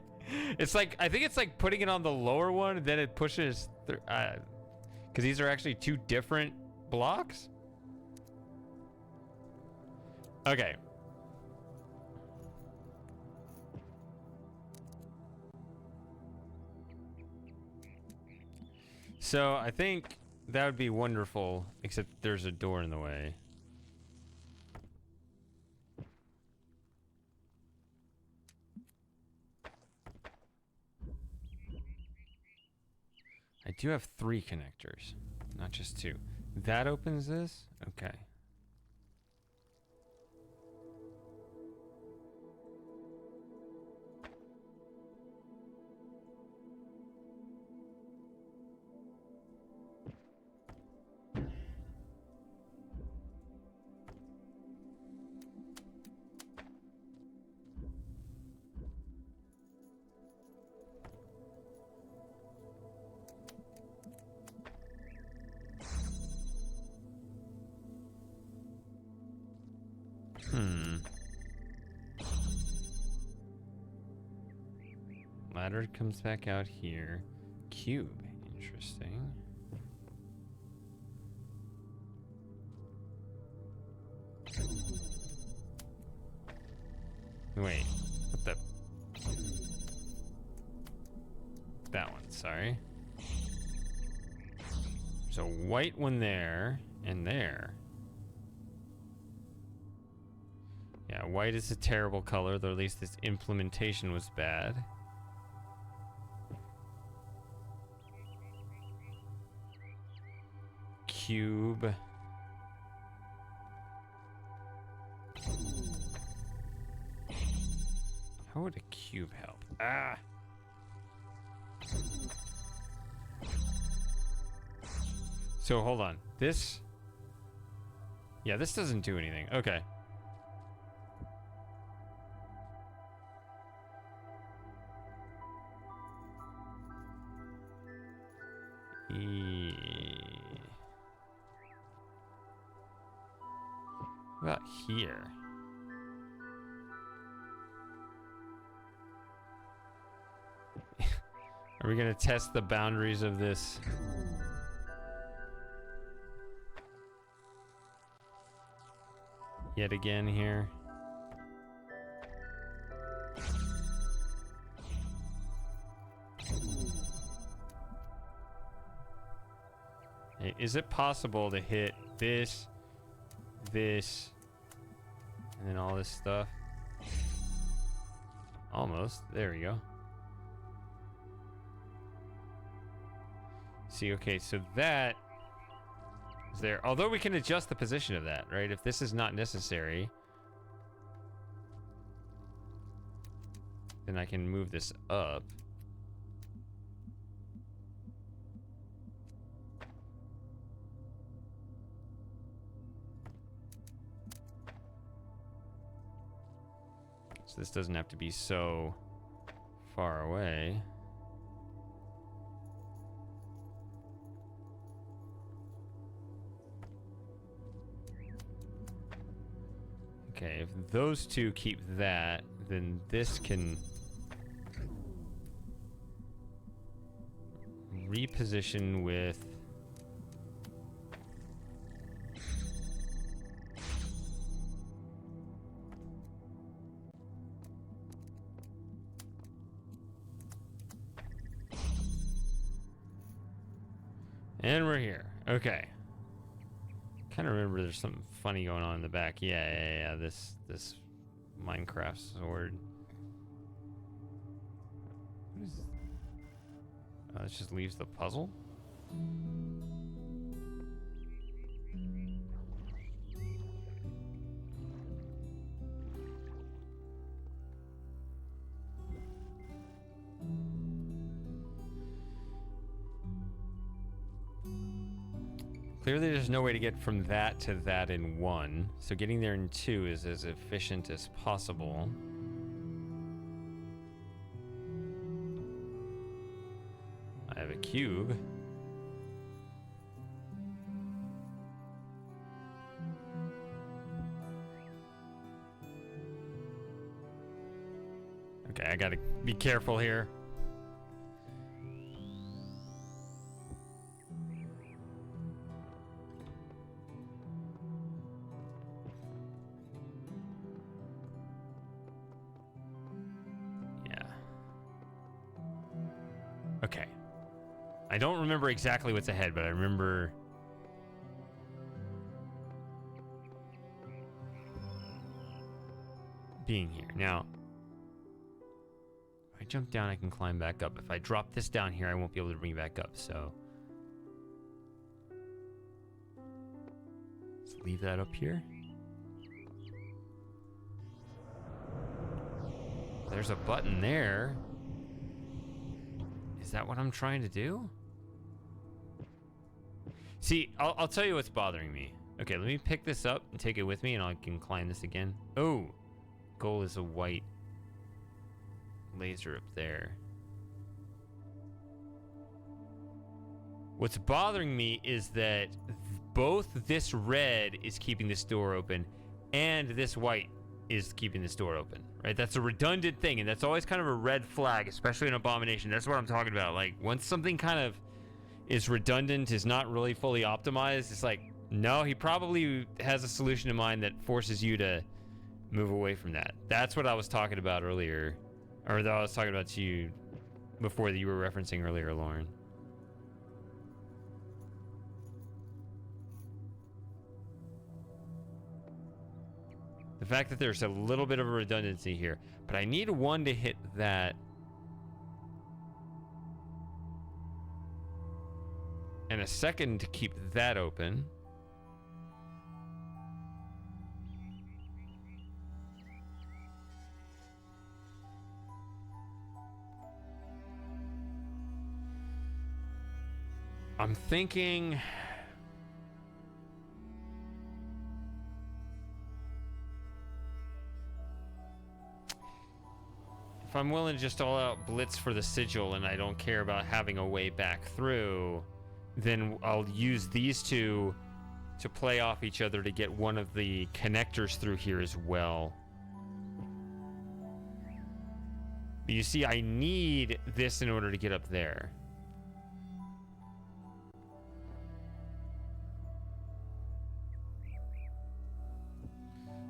It's like, I think it's like putting it on the lower one, and then it pushes through, because these are actually two different blocks. Okay. So I think that would be wonderful, except there's a door in the way. I do have 3 connectors, not just 2. That opens this? Okay. Ladder comes back out here. Cube. Interesting. Wait. What the? That one, sorry. There's a white one there and there. Yeah, white is a terrible color, though at least this implementation was bad. Cube. How would a cube help? Ah! So hold on. This... Yeah, this doesn't do anything. Okay. What about here? Are we gonna test the boundaries of this? Yet again here. Hey, is it possible to hit this, this, and then all this stuff? Almost. There we go. See, okay, so that is there. Although we can adjust the position of that, right? If this is not necessary, then I can move this up. So this doesn't have to be so far away. Okay, if those two keep that, then this can reposition with... And we're here. Okay. Kind of remember there's something funny going on in the back. Yeah. This Minecraft sword. What is? This just leaves the puzzle. Clearly there's no way to get from that to that in 1, so getting there in 2 is as efficient as possible. I have a cube. Okay, I gotta be careful here. Yeah. Okay. I don't remember exactly what's ahead, but I remember... being here. Now, if I jump down, I can climb back up. If I drop this down here, I won't be able to bring it back up, so... let's leave that up here. There's a button there. Is that what I'm trying to do? See, I'll tell you what's bothering me. Okay, let me pick this up and take it with me, and I can climb this again. Oh! Goal is a white laser up there. What's bothering me is that both this red is keeping this door open and this white is keeping this door open, right? That's a redundant thing, and that's always kind of a red flag, especially in Abomination. That's what I'm talking about. Like, once something kind of is redundant, is not really fully optimized, it's like, no, he probably has a solution in mind that forces you to move away from that. That's what I was talking about earlier, or that I was talking about to you before that you were referencing earlier, Lauren. The fact that there's a little bit of a redundancy here, but I need one to hit that. And a second to keep that open. I'm thinking... if I'm willing to just all out blitz for the sigil and I don't care about having a way back through, then I'll use these two to play off each other to get one of the connectors through here as well. But you see, I need this in order to get up there.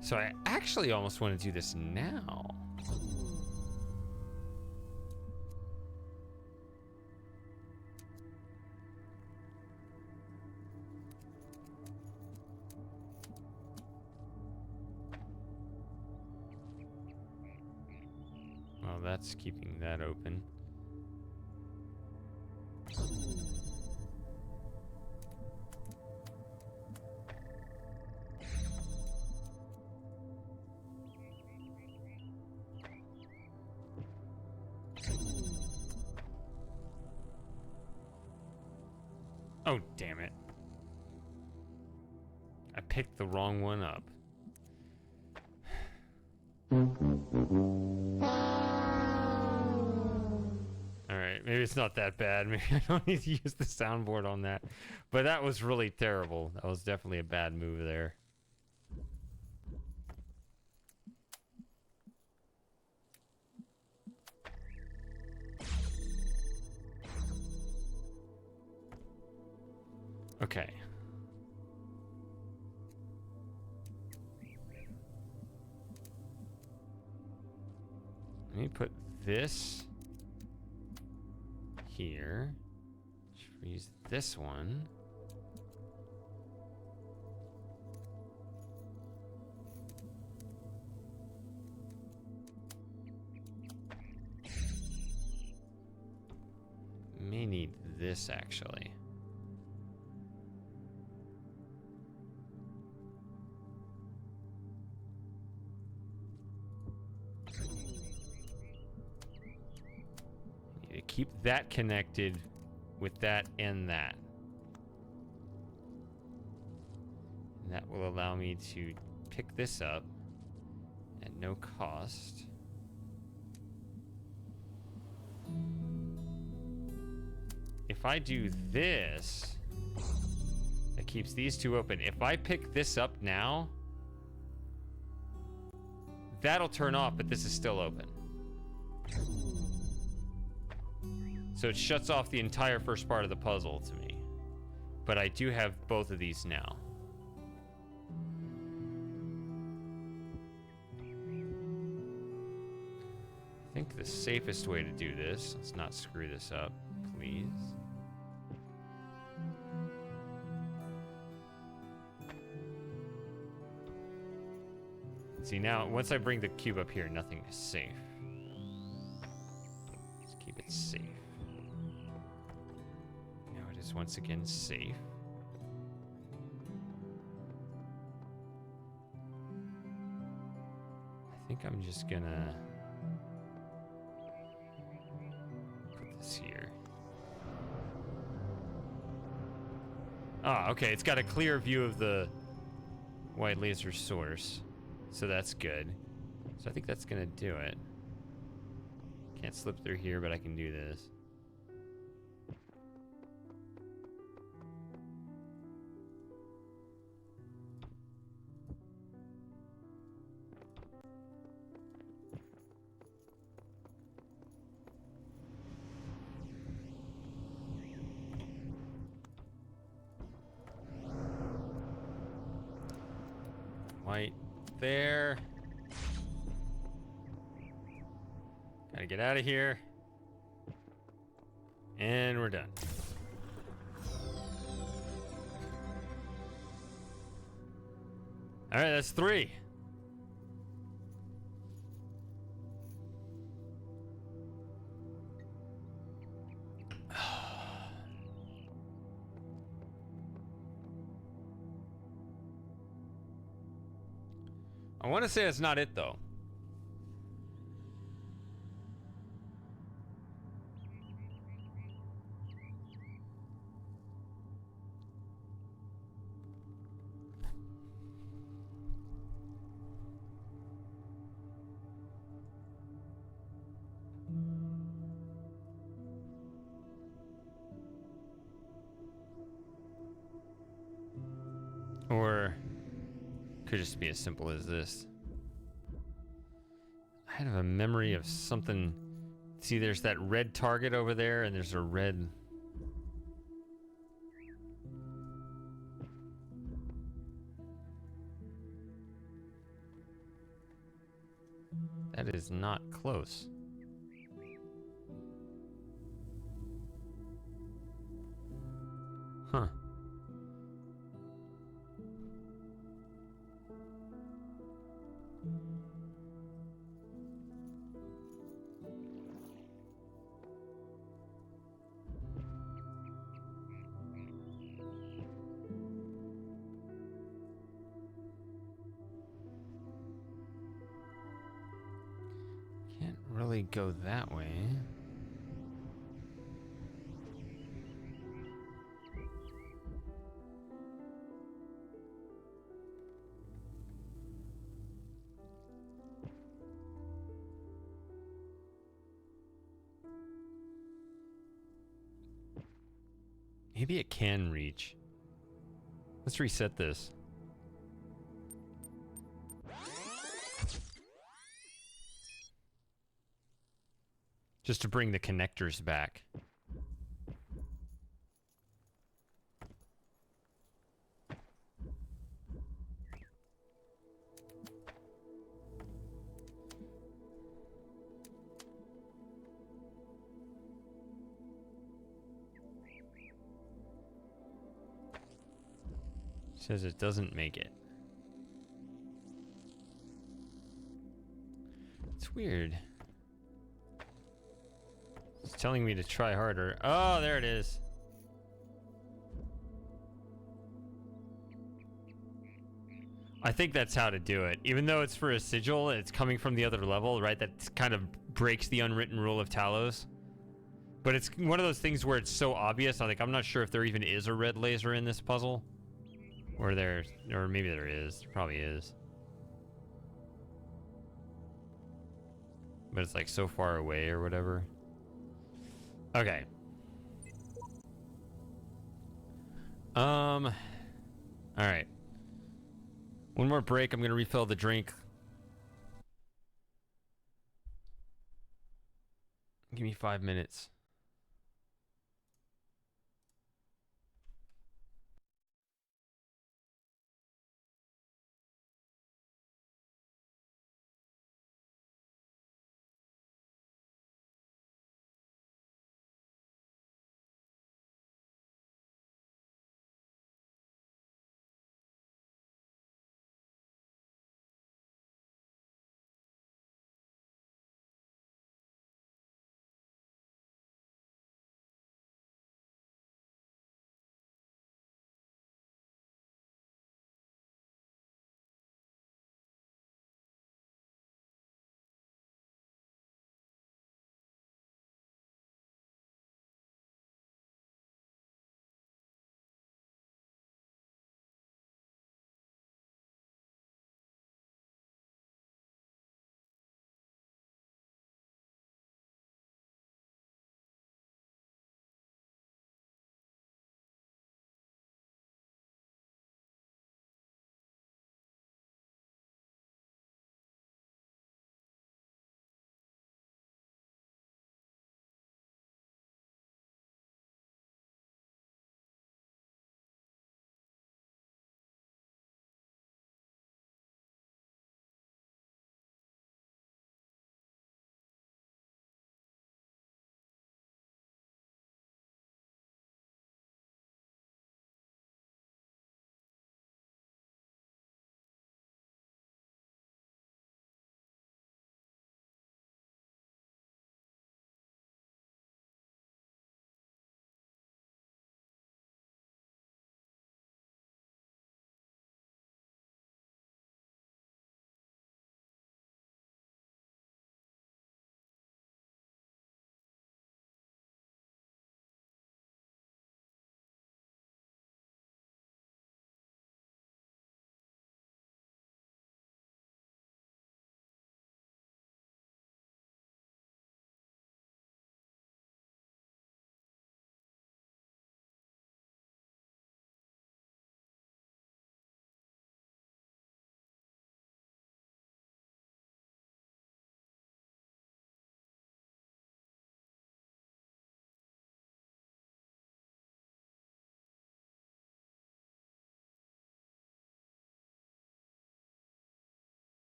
So I actually almost want to do this now. Well, that's keeping that open. Oh, damn it. I picked the wrong one up. Alright, maybe it's not that bad. Maybe I don't need to use the soundboard on that. But that was really terrible. That was definitely a bad move there. Okay. Let me put this here. Use this one. May need this actually. Keep that connected with that and that. And that will allow me to pick this up at no cost. If I do this, that keeps these two open. If I pick this up now, that'll turn off, but this is still open. So it shuts off the entire first part of the puzzle to me. But I do have both of these now. I think the safest way to do this, let's not screw this up, please. See, now, once I bring the cube up here, nothing is safe. Let's keep it safe. Now it is once again safe. I think I'm just gonna put this here. Ah, okay, it's got a clear view of the white laser source. So that's good. So I think that's gonna do it. Can't slip through here, but I can do this. White there. Gotta get out of here. And we're done. All right, that's 3. I want to say that's not it, though. Or could just be as simple as this. I have a memory of something. See, there's that red target over there, and there's a red. That is not close. Huh. Really go that way. Maybe it can reach. Let's reset this. Just to bring the connectors back. Says it doesn't make it. It's weird. It's telling me to try harder. Oh, there it is. I think that's how to do it. Even though it's for a sigil, it's coming from the other level, right? That kind of breaks the unwritten rule of Talos. But it's one of those things where it's so obvious. I'm not sure if there even is a red laser in this puzzle. Or maybe there is. There probably is. But it's like so far away or whatever. Okay. All right. One more break. I'm going to refill the drink. Give me 5 minutes.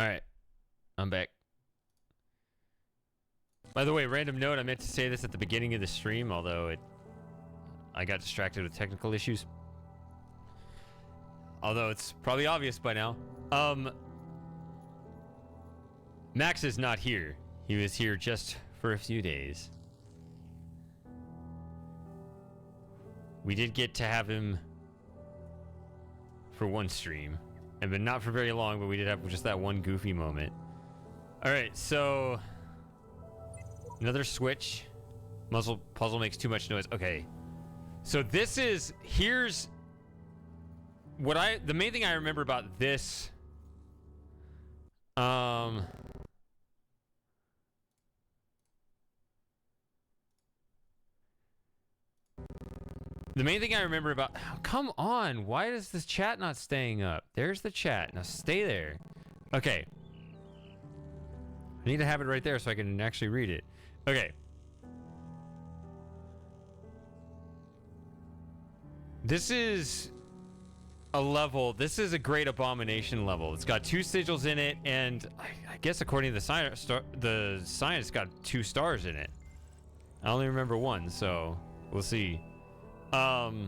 All right, I'm back. By the way, random note, I meant to say this at the beginning of the stream, although I got distracted with technical issues. Although it's probably obvious by now. Max is not here. He was here just for a few days. We did get to have him for one stream. And but not for very long, but we did have just that one goofy moment. Alright, so another switch. Puzzle makes too much noise. Okay. So this is here's what the main thing I remember about this the main thing I remember about... Oh, come on. Why is this chat not staying up? There's the chat. Now stay there. Okay. I need to have it right there so I can actually read it. Okay. This is a level. This is a great Abomination level. It's got 2 sigils in it, and I guess according to the science, it's got 2 stars in it. I only remember 1, so we'll see. That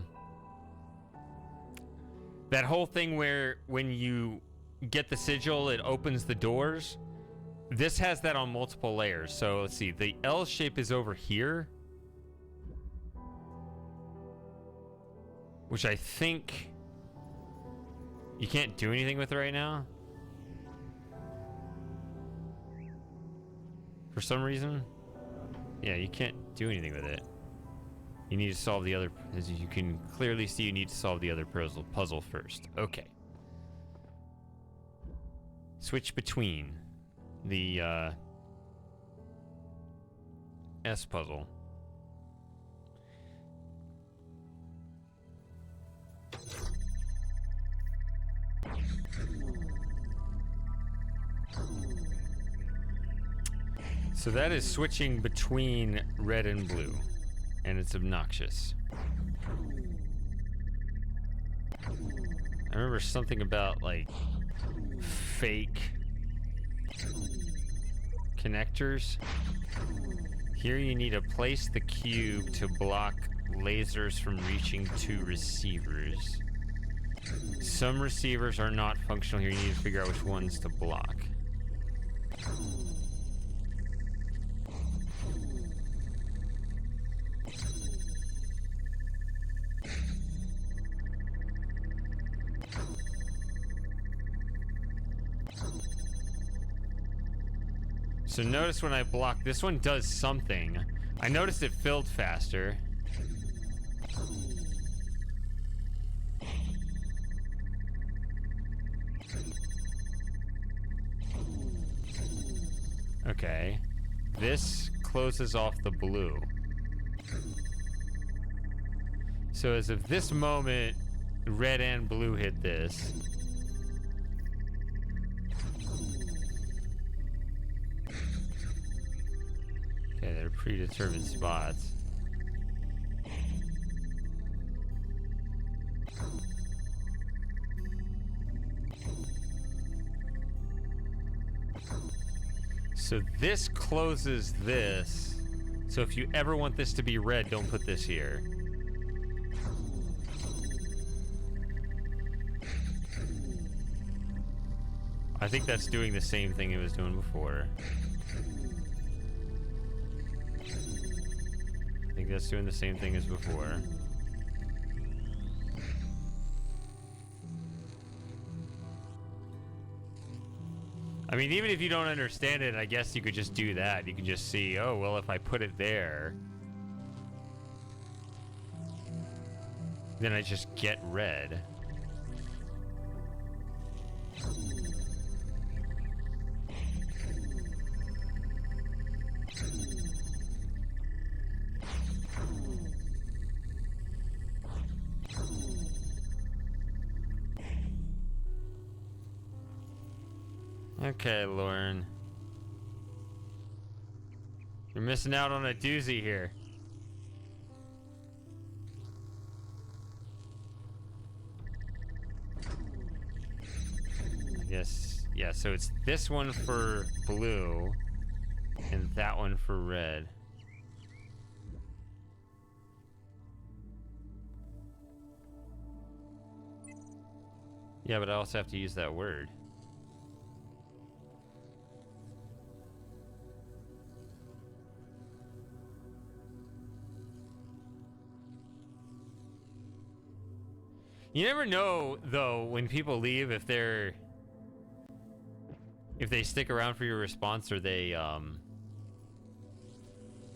whole thing where when you get the sigil, it opens the doors. This has that on multiple layers. So let's see. The L shape is over here, which I think you can't do anything with right now. For some reason. Yeah, you can't do anything with it. You need to solve the other, as you can clearly see, you need to solve the other puzzle first. Okay. Switch between the S puzzle. So that is switching between red and blue. And it's obnoxious. I remember something about, like, fake connectors. Here you need to place the cube to block lasers from reaching 2 receivers. Some receivers are not functional here. You need to figure out which ones to block. So notice when I block, this one does something. I noticed it filled faster. Okay. This closes off the blue. So as of this moment, red and blue hit this. Okay, they're predetermined spots. So this closes this. So if you ever want this to be red, don't put this here. I think that's doing the same thing it was doing before. I think that's doing the same thing as before. I mean, even if you don't understand it, I guess you could just do that. You can just see, oh, well, if I put it there, then I just get red. Okay, Lauren. You're missing out on a doozy here. I guess, Yeah, so it's this one for blue and that one for red. Yeah, but I also have to use that word. You never know, though, when people leave, if they stick around for your response, or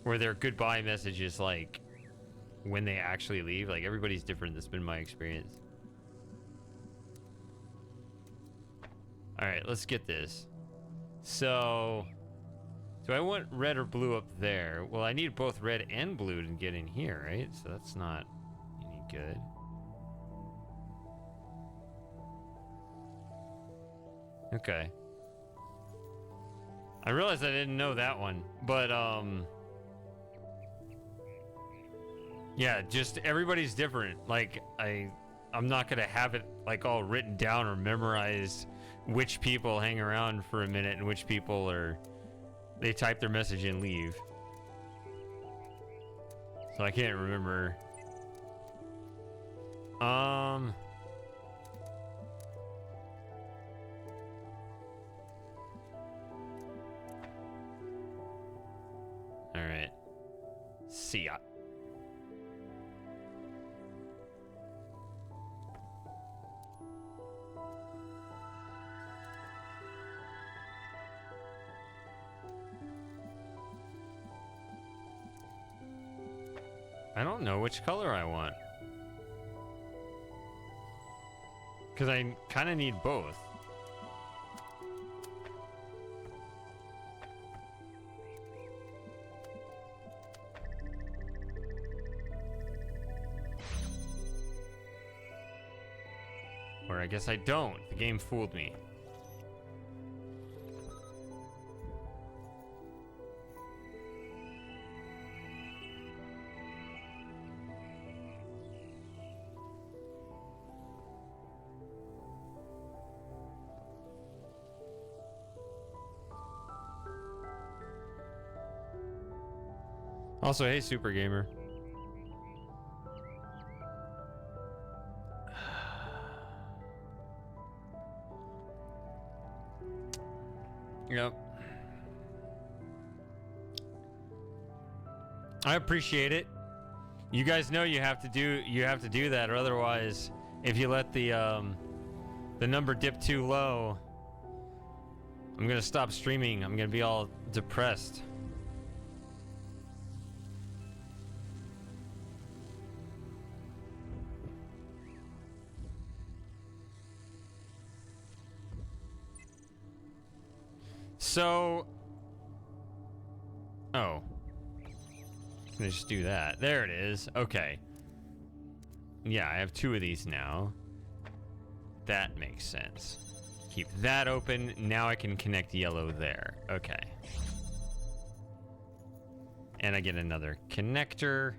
or their goodbye message is like when they actually leave. Like, everybody's different. That's been my experience. All right, let's get this. So, do I want red or blue up there? Well, I need both red and blue to get in here, right? So that's not any good. Okay. I realized I didn't know that one, but yeah, just everybody's different. Like I'm not gonna have it like all written down or memorized which people hang around for a minute and which people they type their message and leave. So I can't remember. All right. See ya. I don't know which color I want. Because I kind of need both. Or I guess I don't. The game fooled me. Also, hey, Super Gamer. Yep. I appreciate it. You guys know you have to do that, or otherwise, if you let the number dip too low, I'm gonna stop streaming. I'm gonna be all depressed. So, oh, I'm gonna just do that. There it is. Okay. Yeah, I have 2 of these now. That makes sense. Keep that open. Now I can connect yellow there. Okay. And I get another connector.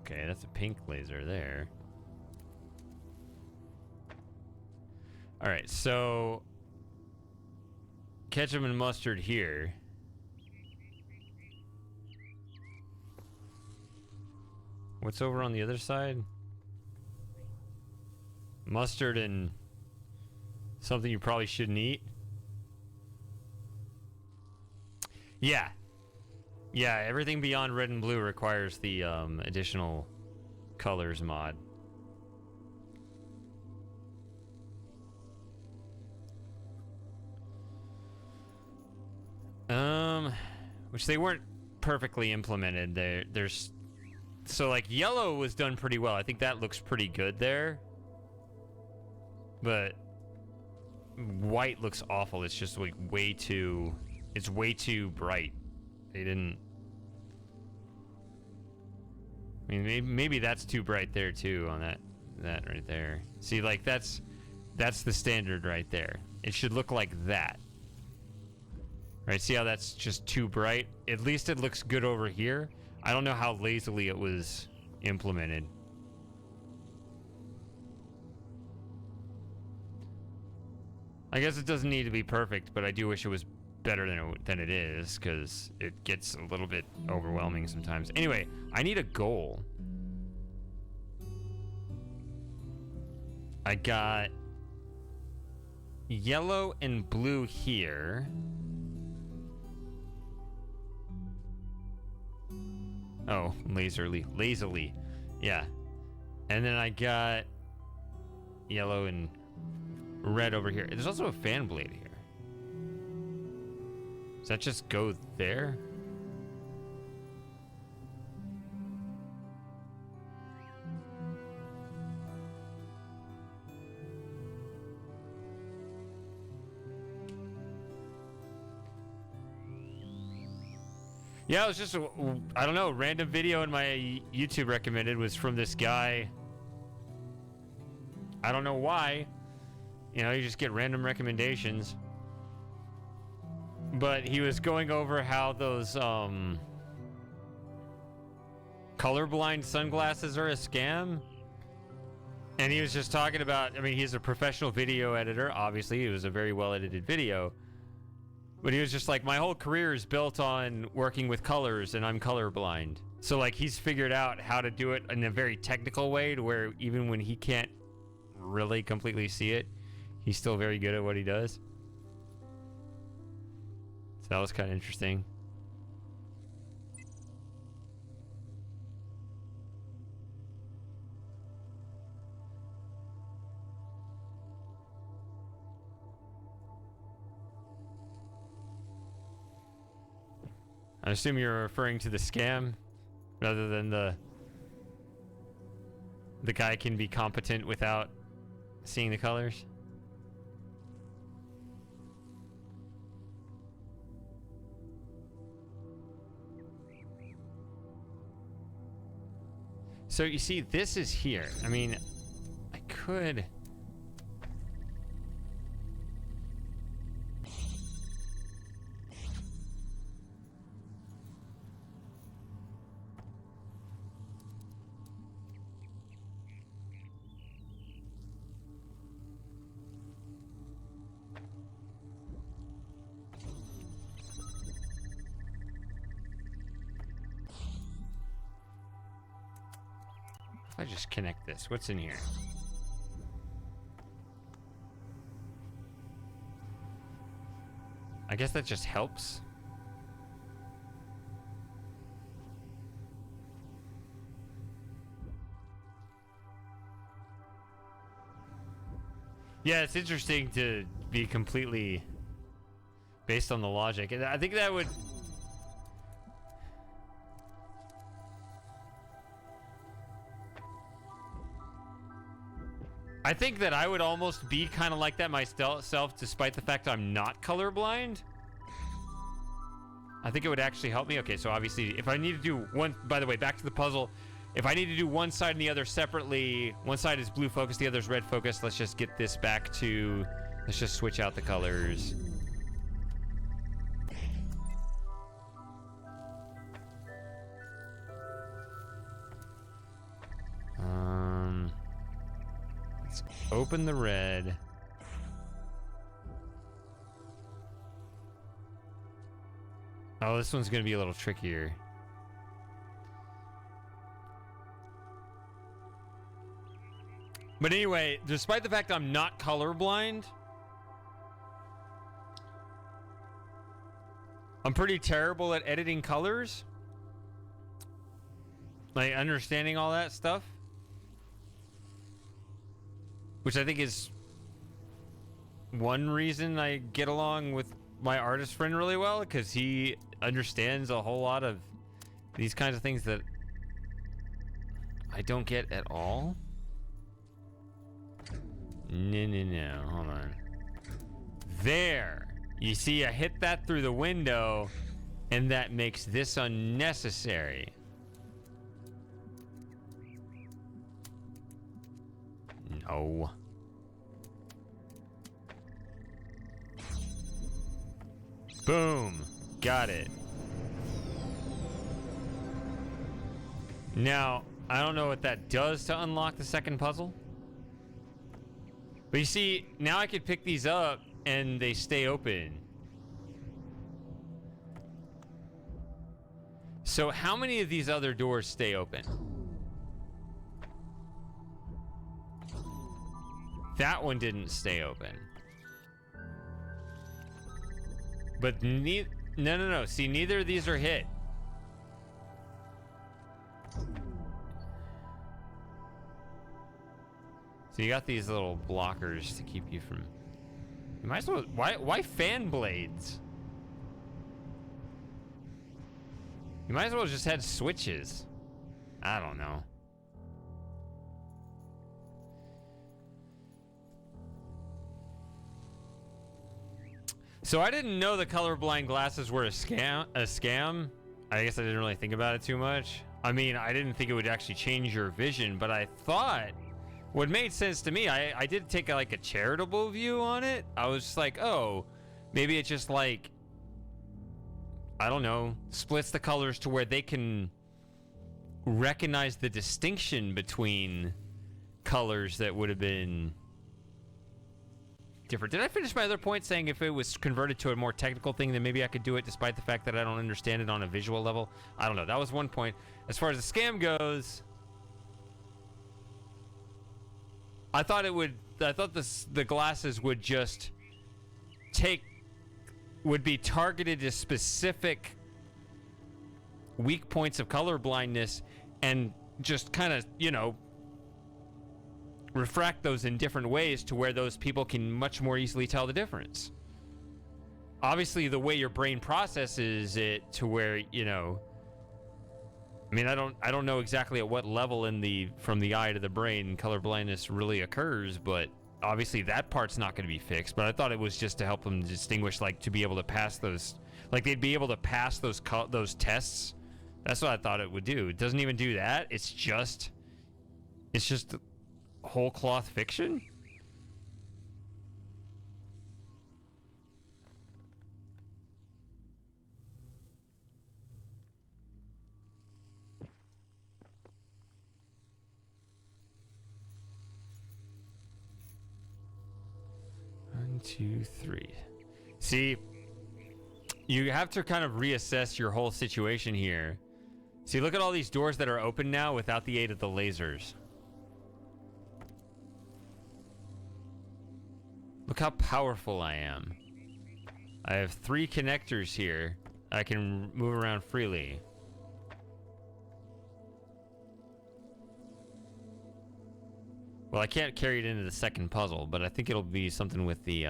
Okay, that's a pink laser there. All right, so ketchup and mustard here. What's over on the other side? Mustard and something you probably shouldn't eat. Yeah. Yeah, everything beyond red and blue requires the additional colors mod. Which they weren't perfectly implemented. There's so like yellow was done pretty well. I think that looks pretty good there. But white looks awful. It's just like way too bright. They didn't. I mean, maybe that's too bright there too on that right there. See, like that's the standard right there. It should look like that. Right, see how that's just too bright? At least it looks good over here. I don't know how lazily it was implemented. I guess it doesn't need to be perfect, but I do wish it was better than it is, because it gets a little bit overwhelming sometimes. Anyway, I need a goal. I got yellow and blue here. Oh, lazily. Yeah. And then I got yellow and red over here. There's also a fan blade here. Does that just go there? Yeah, it was just I don't know, random video in my YouTube recommended was from this guy. I don't know why. You know, you just get random recommendations. But he was going over how those colorblind sunglasses are a scam. And he was just talking about, I mean, he's a professional video editor. Obviously, it was a very well-edited video. But he was just like, my whole career is built on working with colors, and I'm colorblind. So, like, he's figured out how to do it in a very technical way to where even when he can't really completely see it, he's still very good at what he does. So that was kind of interesting. I assume you're referring to the scam rather than the guy can be competent without seeing the colors. So you see, this is here. I mean, I could... If I just connect this, what's in here? I guess that just helps. Yeah, it's interesting to be completely based on the logic. And I think that would... I think that I would almost be kind of like that myself, despite the fact I'm not colorblind. I think it would actually help me. Okay, so obviously, if I need to do one... By the way, back to the puzzle. If I need to do one side and the other separately, one side is blue focus, the other is red focus. Let's just get this back to... Let's just switch out the colors. Let's open the red. Oh, this one's gonna be a little trickier. But anyway, despite the fact I'm not colorblind, I'm pretty terrible at editing colors. Like understanding all that stuff. Which I think is one reason I get along with my artist friend really well, because he understands a whole lot of these kinds of things that I don't get at all. No, hold on. There! You see, I hit that through the window, and that makes this unnecessary. No. Boom! Got it. Now, I don't know what that does to unlock the second puzzle. But you see, now I could pick these up and they stay open. So how many of these other doors stay open? That one didn't stay open. But no. See, neither of these are hit. So you got these little blockers to keep you from... You might as well... Why fan blades? You might as well just had switches. I don't know. So I didn't know the colorblind glasses were a scam. I guess I didn't really think about it too much. I mean, I didn't think it would actually change your vision, but I thought what made sense to me, I did take like a charitable view on it. I was just like, oh, maybe it just like, I don't know, splits the colors to where they can recognize the distinction between colors that would have been different. Did I finish my other point saying if it was converted to a more technical thing, then maybe I could do it despite the fact that I don't understand it on a visual level? I don't know. That was one point. As far as the scam goes, I thought the glasses would just would be targeted to specific weak points of color blindness and just kind of, you know, refract those in different ways to where those people can much more easily tell the difference. Obviously, the way your brain processes it to where, you know, I mean, I don't know exactly at what level from the eye to the brain color blindness really occurs, but obviously that part's not going to be fixed. But I thought it was just to help them distinguish, like, to be able to pass those, like, they'd be able to pass those tests. That's what I thought it would do. It doesn't even do that. It's just whole cloth fiction. One, two, three. See, you have to kind of reassess your whole situation here. See, look at all these doors that are open now without the aid of the lasers. Look how powerful I am. I have 3 connectors here. I can move around freely. Well, I can't carry it into the second puzzle, but I think it'll be something with the,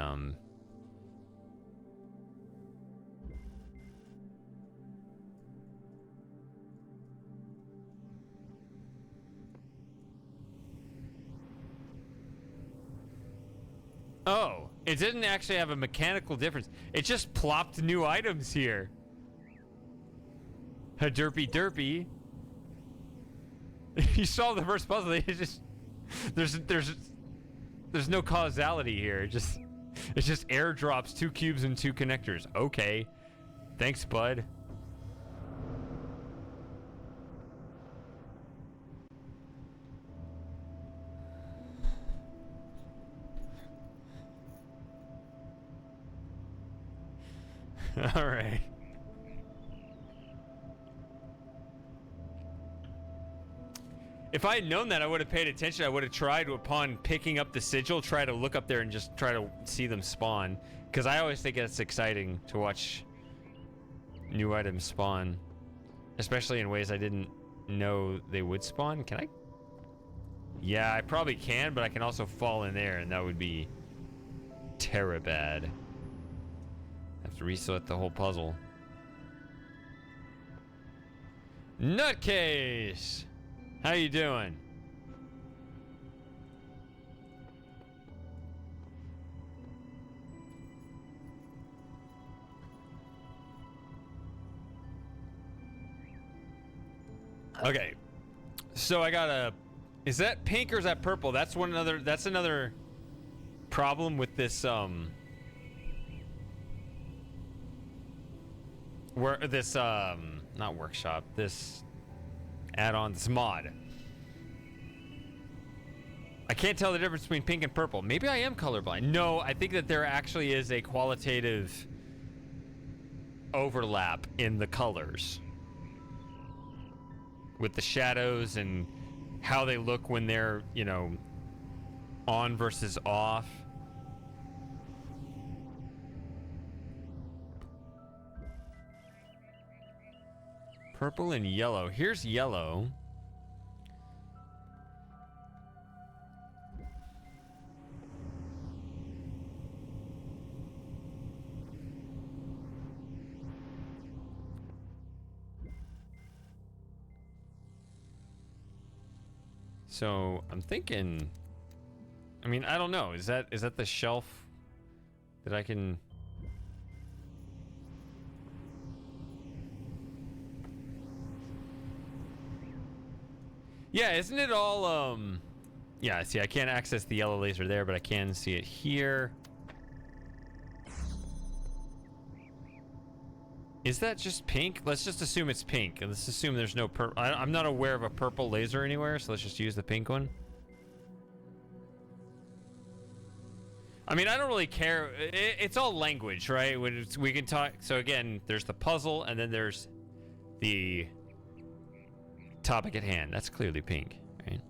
Oh, it didn't actually have a mechanical difference. It just plopped new items here. A derpy derpy. You saw the first puzzle. It just there's no causality here. It just airdrops 2 cubes and 2 connectors. Okay, thanks, bud. All right. If I had known that, I would have paid attention. I would have tried to, upon picking up the sigil, try to look up there and just try to see them spawn. Because I always think it's exciting to watch new items spawn. Especially in ways I didn't know they would spawn. Can I? Yeah, I probably can, but I can also fall in there, and that would be terabad. Have to reset the whole puzzle. Nutcase! How you doing? Okay. So I got a... Is that pink or is that purple? That's another problem with this, not workshop, this add-on, this mod. I can't tell the difference between pink and purple. Maybe I am colorblind. No, I think that there actually is a qualitative overlap in the colors with the shadows and how they look when they're, you know, on versus off. Purple and yellow. Here's yellow. So I'm thinking, I mean, I don't know. Is that the shelf that I can? Yeah, isn't it all, yeah, see, I can't access the yellow laser there, but I can see it here. Is that just pink? Let's just assume it's pink. And let's assume there's no purple. I'm not aware of a purple laser anywhere, so let's just use the pink one. I mean, I don't really care. It's all language, right? We can talk. So again, there's the puzzle, and then there's the topic at hand. That's clearly pink, right?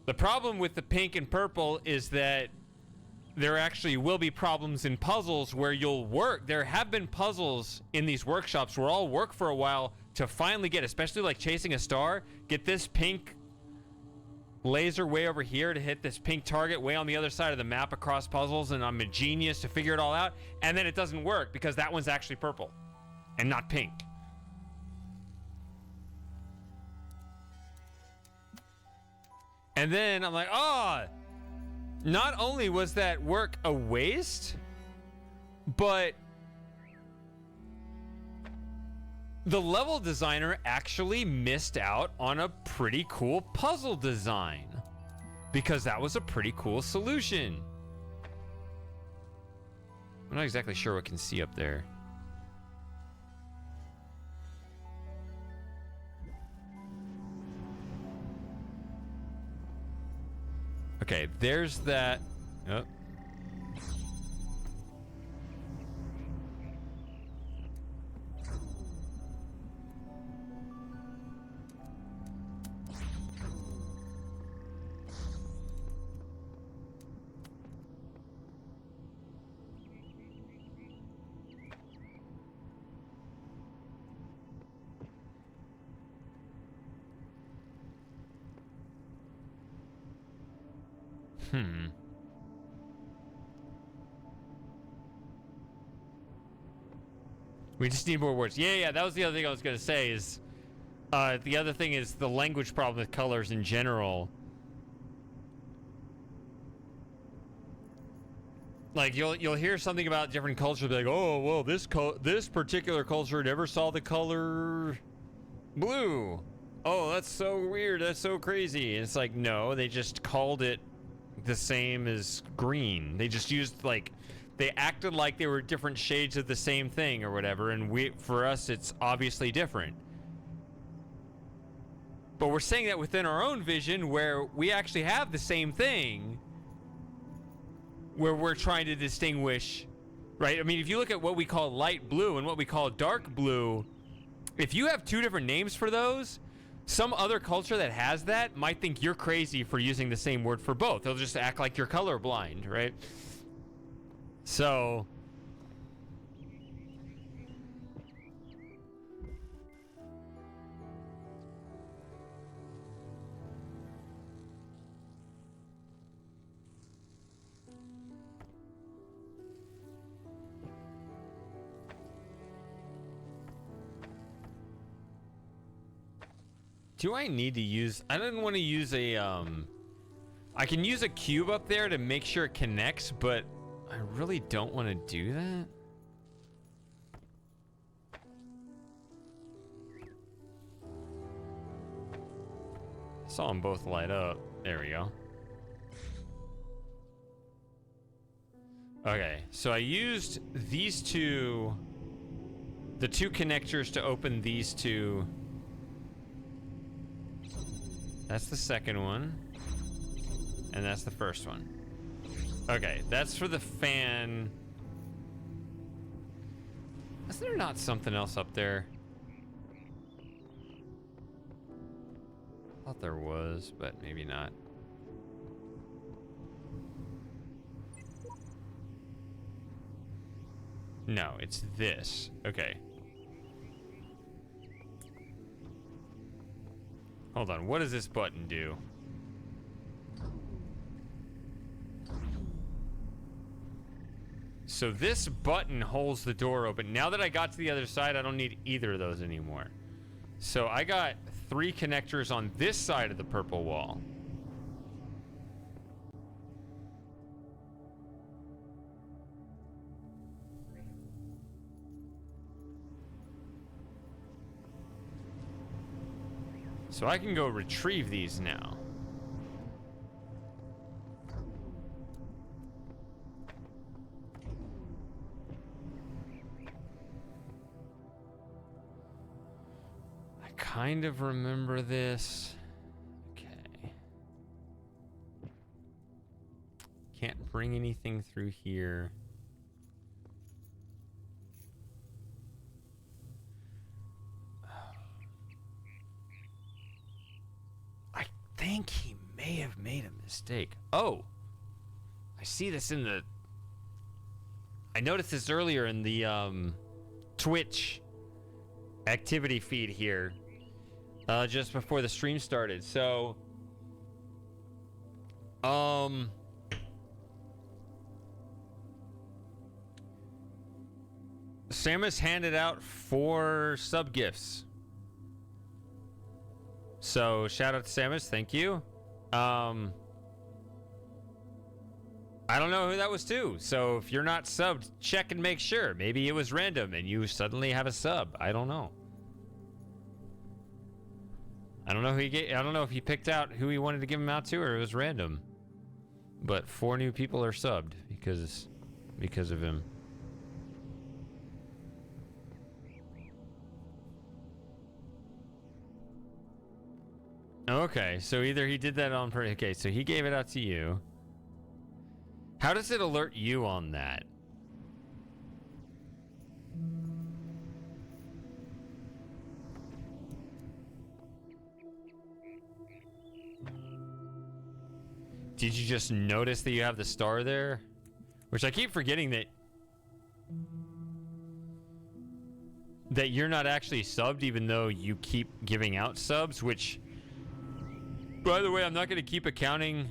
The problem with the pink and purple is that there actually will be problems in puzzles where you'll work. There have been puzzles in these workshops where I'll work for a while to finally get, especially like chasing a star, get this pink laser way over here to hit this pink target way on the other side of the map across puzzles, and I'm a genius to figure it all out, and then it doesn't work because that one's actually purple and not pink. And then I'm like, oh, not only was that work a waste, but the level designer actually missed out on a pretty cool puzzle design because that was a pretty cool solution. I'm not exactly sure what I can see up there. Okay, there's that. Oh. We just need more words. Yeah, that was the other thing I was going to say is, the other thing is the language problem with colors in general. Like, you'll hear something about different cultures, be like, oh, well, this particular culture never saw the color blue. Oh, that's so weird. That's so crazy. And it's like, no, they just called it the same as green. They just used, like, they acted like they were different shades of the same thing or whatever, and for us, it's obviously different. But we're saying that within our own vision, where we actually have the same thing, where we're trying to distinguish, right? I mean, if you look at what we call light blue and what we call dark blue, if you have two different names for those, some other culture that has that might think you're crazy for using the same word for both. They'll just act like you're colorblind, right? So do I need to use, I didn't want to use a I can use a cube up there to make sure it connects, but I really don't want to do that. Saw them both light up. There we go. Okay, so I used these two the two connectors to open these two. That's the second one. And that's the first one. Okay, that's for the fan. Is there not something else up there? I thought there was, but maybe not. No, it's this. Okay. Hold on, what does this button do? So this button holds the door open. Now that I got to the other side, I don't need either of those anymore. So I got 3 connectors on this side of the purple wall. So I can go retrieve these now. I kind of remember this. Okay. Can't bring anything through here. I think he may have made a mistake. Oh, I see this in the... I noticed this earlier in the Twitch activity feed here, just before the stream started. So, Samus handed out 4 sub gifts. So, shout out to Samus, thank you. I don't know who that was to. So, if you're not subbed, check and make sure. Maybe it was random and you suddenly have a sub. I don't know. I don't know who he gave, I don't know if he picked out who he wanted to give him out to or it was random. But 4 new people are subbed because of him. Okay, so either he did that on purpose. Okay, so he gave it out to you. How does it alert you on that? Did you just notice that you have the star there? Which I keep forgetting that you're not actually subbed even though you keep giving out subs, which... By the way, I'm not going to keep accounting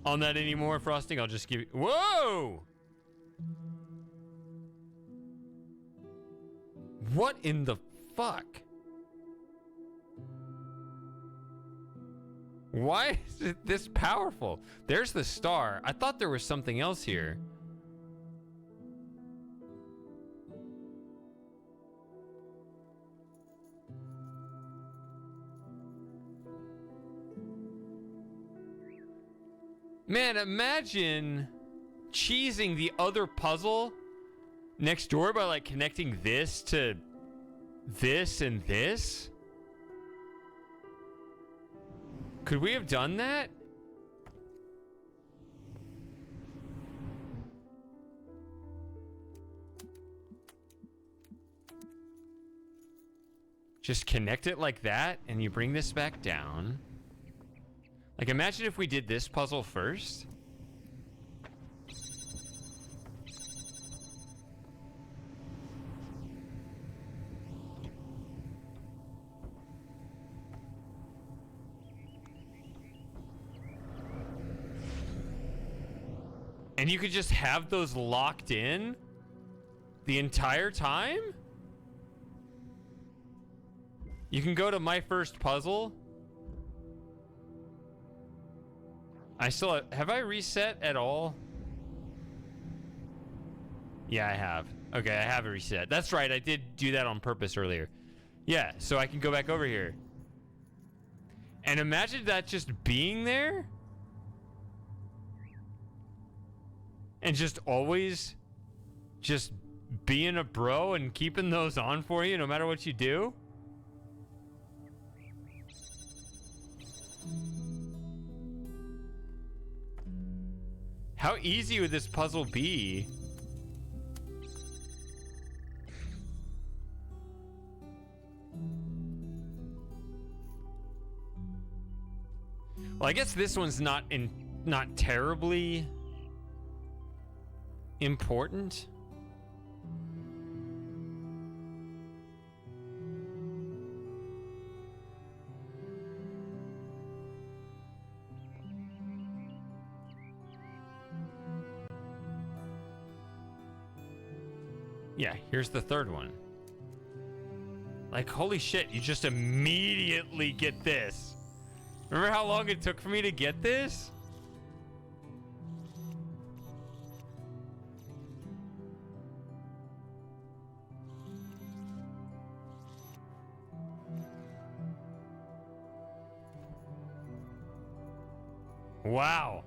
on that anymore, Frosting. I'll just give you... Whoa! What in the fuck? Why is it this powerful? There's the star. I thought there was something else here. Man, imagine cheesing the other puzzle next door by like connecting this to this and this. Could we have done that? Just connect it like that and you bring this back down. Like, imagine if we did this puzzle first. And you could just have those locked in the entire time? You can go to my first puzzle. I still have I reset at all? Yeah, I have. Okay, I have a reset. That's right, I did do that on purpose earlier. Yeah, so I can go back over here. And imagine that just being there. And just always just being a bro and keeping those on for you no matter what you do? How easy would this puzzle be? Well, I guess this one's not terribly important. Yeah, here's the third one. Like, holy shit, you just immediately get this. Remember how long it took for me to get this? Wow.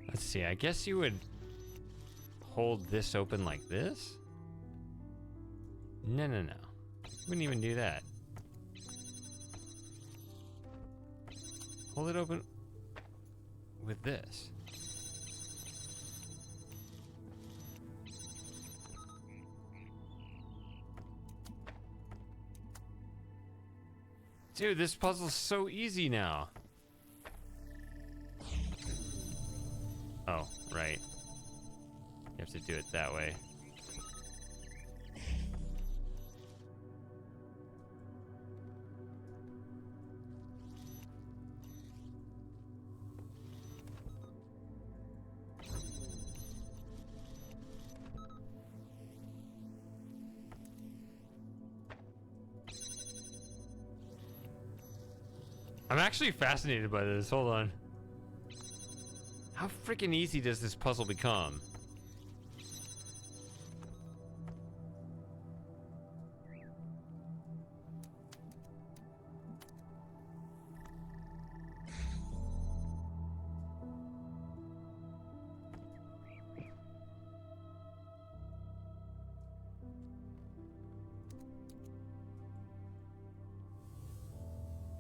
Let's see, I guess you would hold this open like this? No. Wouldn't even do that. Hold it open with this. Dude, this puzzle's so easy now. Oh, right. You have to do it that way. I'm actually fascinated by this. Hold on. How freaking easy does this puzzle become?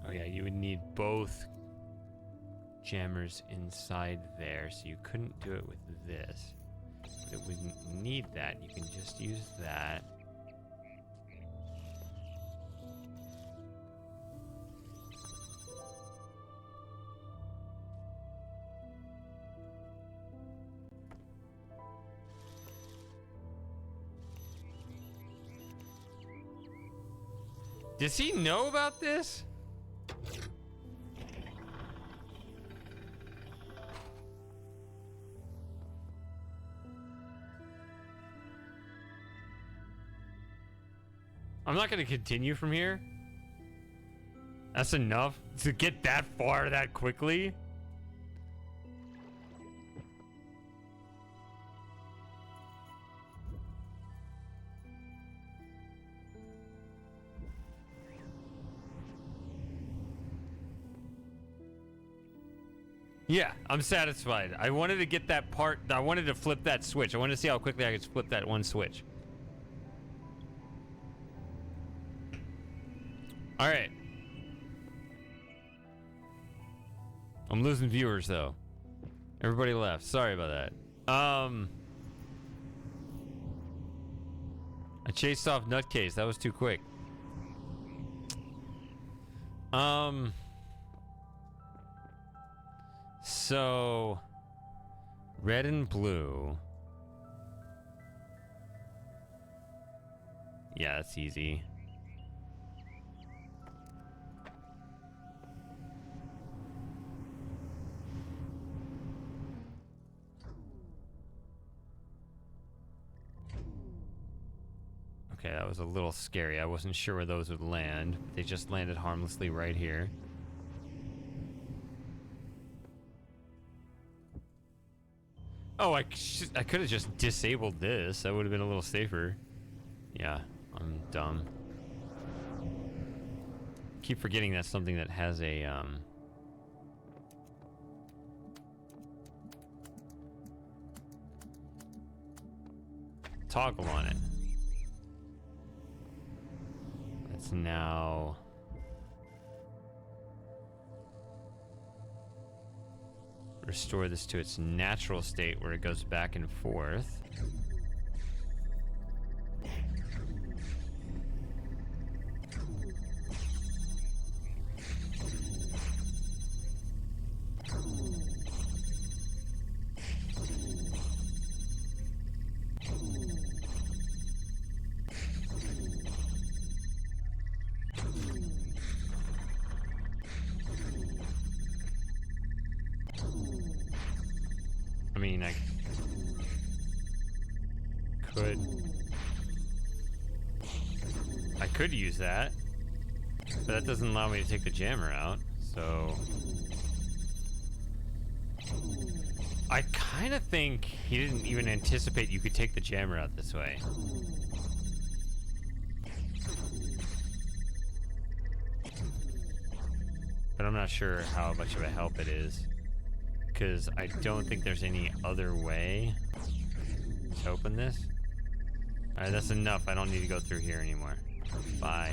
Oh yeah, you would need both jammers inside there, so you couldn't do it with this. But it wouldn't need that. You can just use that. Does he know about this? I'm not going to continue from here. That's enough to get that far that quickly. Yeah, I'm satisfied. I wanted to get that part. I wanted to flip that switch. I wanted to see how quickly I could flip that one switch. All right. I'm losing viewers though. Everybody left. Sorry about that. I chased off Nutcase. That was too quick. So red and blue. Yeah, that's easy. Okay, that was a little scary. I wasn't sure where those would land. They just landed harmlessly right here. Oh, I could have just disabled this. That would have been a little safer. Yeah, I'm dumb. Keep forgetting that's something that has a toggle on it. Let's now restore this to its natural state where it goes back and forth. I mean, I could use that, but that doesn't allow me to take the jammer out, so I kind of think he didn't even anticipate you could take the jammer out this way. But I'm not sure how much of a help it is, because I don't think there's any other way to open this. Alright, that's enough. I don't need to go through here anymore. Bye.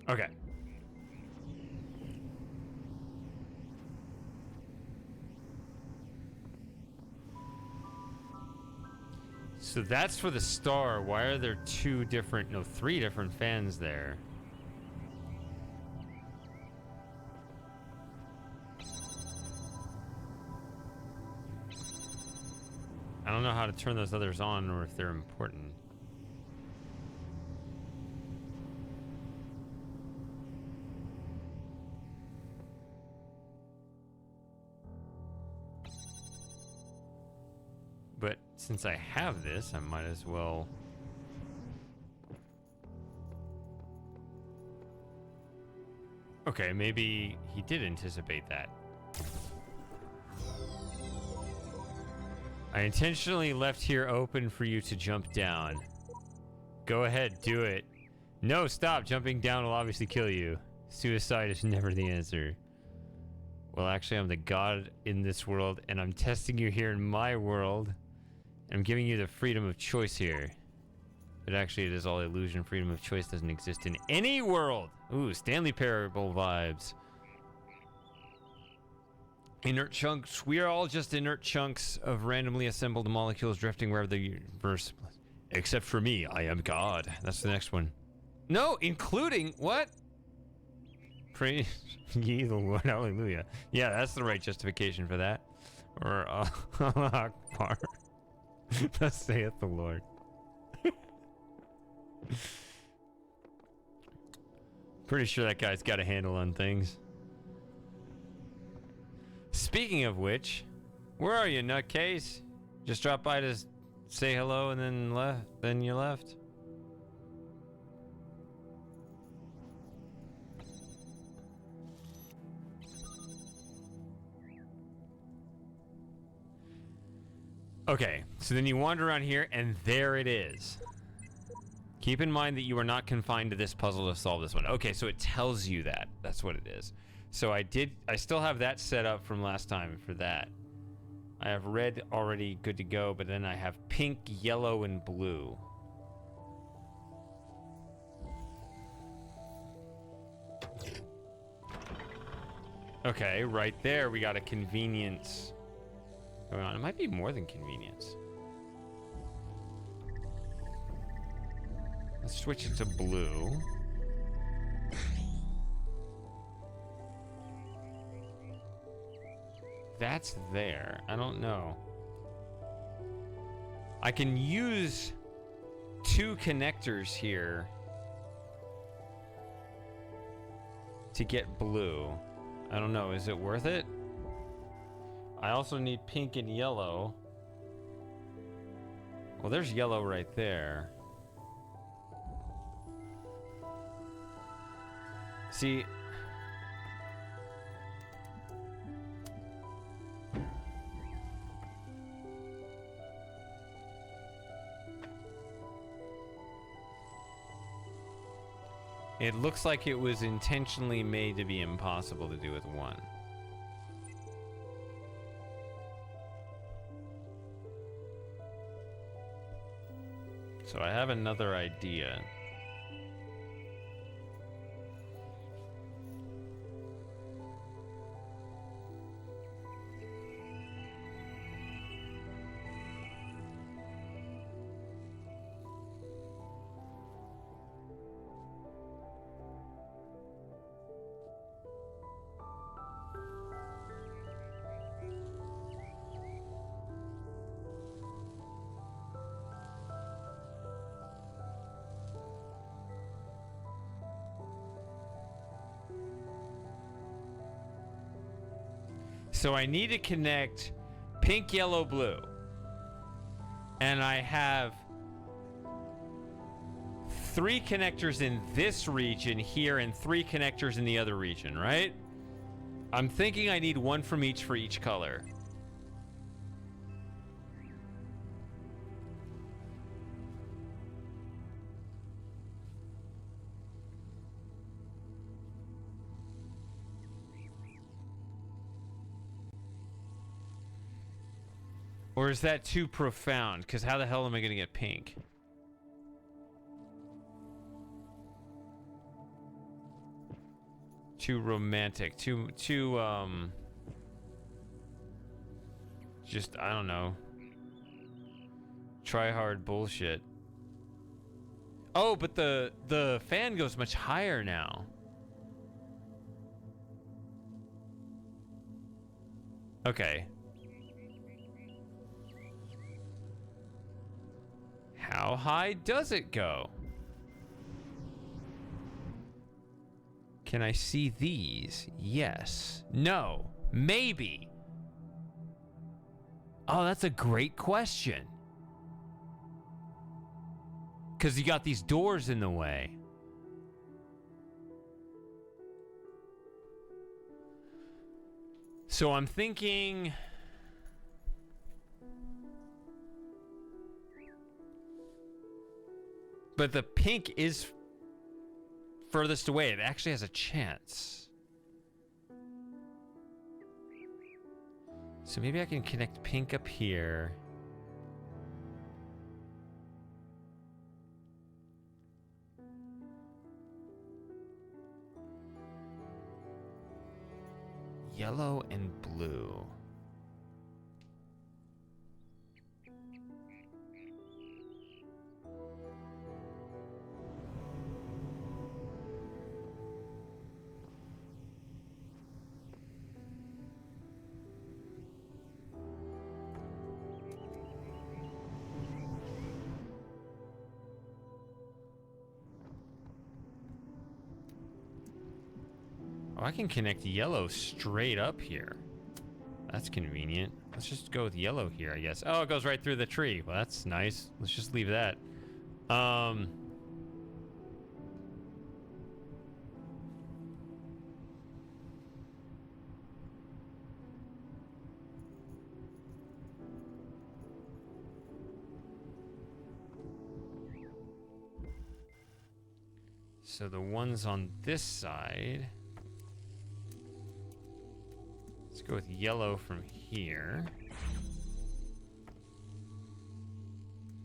Okay. So that's for the star. Why are there three different fans there? I don't know how to turn those others on or if they're important. But since I have this, I might as well... Okay, maybe he did anticipate that. I intentionally left here open for you to jump down. Go ahead, do it. No, stop. Jumping down will obviously kill you. Suicide is never the answer. Well, actually, I'm the god in this world, and I'm testing you here in my world. I'm giving you the freedom of choice here. But actually, it is all illusion. Freedom of choice doesn't exist in any world. Ooh, Stanley Parable vibes. Inert chunks. We are all just inert chunks of randomly assembled molecules drifting wherever the universe... Except for me, I am God. That's the next one. No, including... What? Praise ye the Lord. Hallelujah. Yeah, that's the right justification for that. Or, Allah Akbar. Thus saith the Lord. Pretty sure that guy's got a handle on things. Speaking of which, where are you, nutcase? Just dropped by to say hello and then left. Then you left. Okay, so then you wander around here, and there it is. Keep in mind that you are not confined to this puzzle to solve this one. Okay, so it tells you that. That's what it is. So I still have that set up from last time for that. I have red already good to go, but then I have pink, yellow, and blue. Okay, right there we got a convenience going on. It might be more than convenience. Let's switch it to blue. That's there. I don't know. I can use 2 connectors here to get blue. I don't know. Is it worth it? I also need pink and yellow. Well, there's yellow right there. See, it looks like it was intentionally made to be impossible to do with one. So I have another idea. So I need to connect pink, yellow, blue. And I have 3 connectors in this region here and 3 connectors in the other region, right? I'm thinking I need 1 from each for each color. Or is that too profound? Because how the hell am I going to get pink? Too romantic. Too, just, I don't know. Try hard bullshit. Oh, but the fan goes much higher now. Okay. How high does it go? Can I see these? Yes. No. Maybe. Oh, that's a great question. Because you got these doors in the way. So I'm thinking... But the pink is furthest away. It actually has a chance. So maybe I can connect pink up here. Yellow and blue. Oh, I can connect yellow straight up here. That's convenient. Let's just go with yellow here, I guess. Oh, it goes right through the tree. Well, that's nice. Let's just leave that. So the ones on this side... Let's go with yellow from here.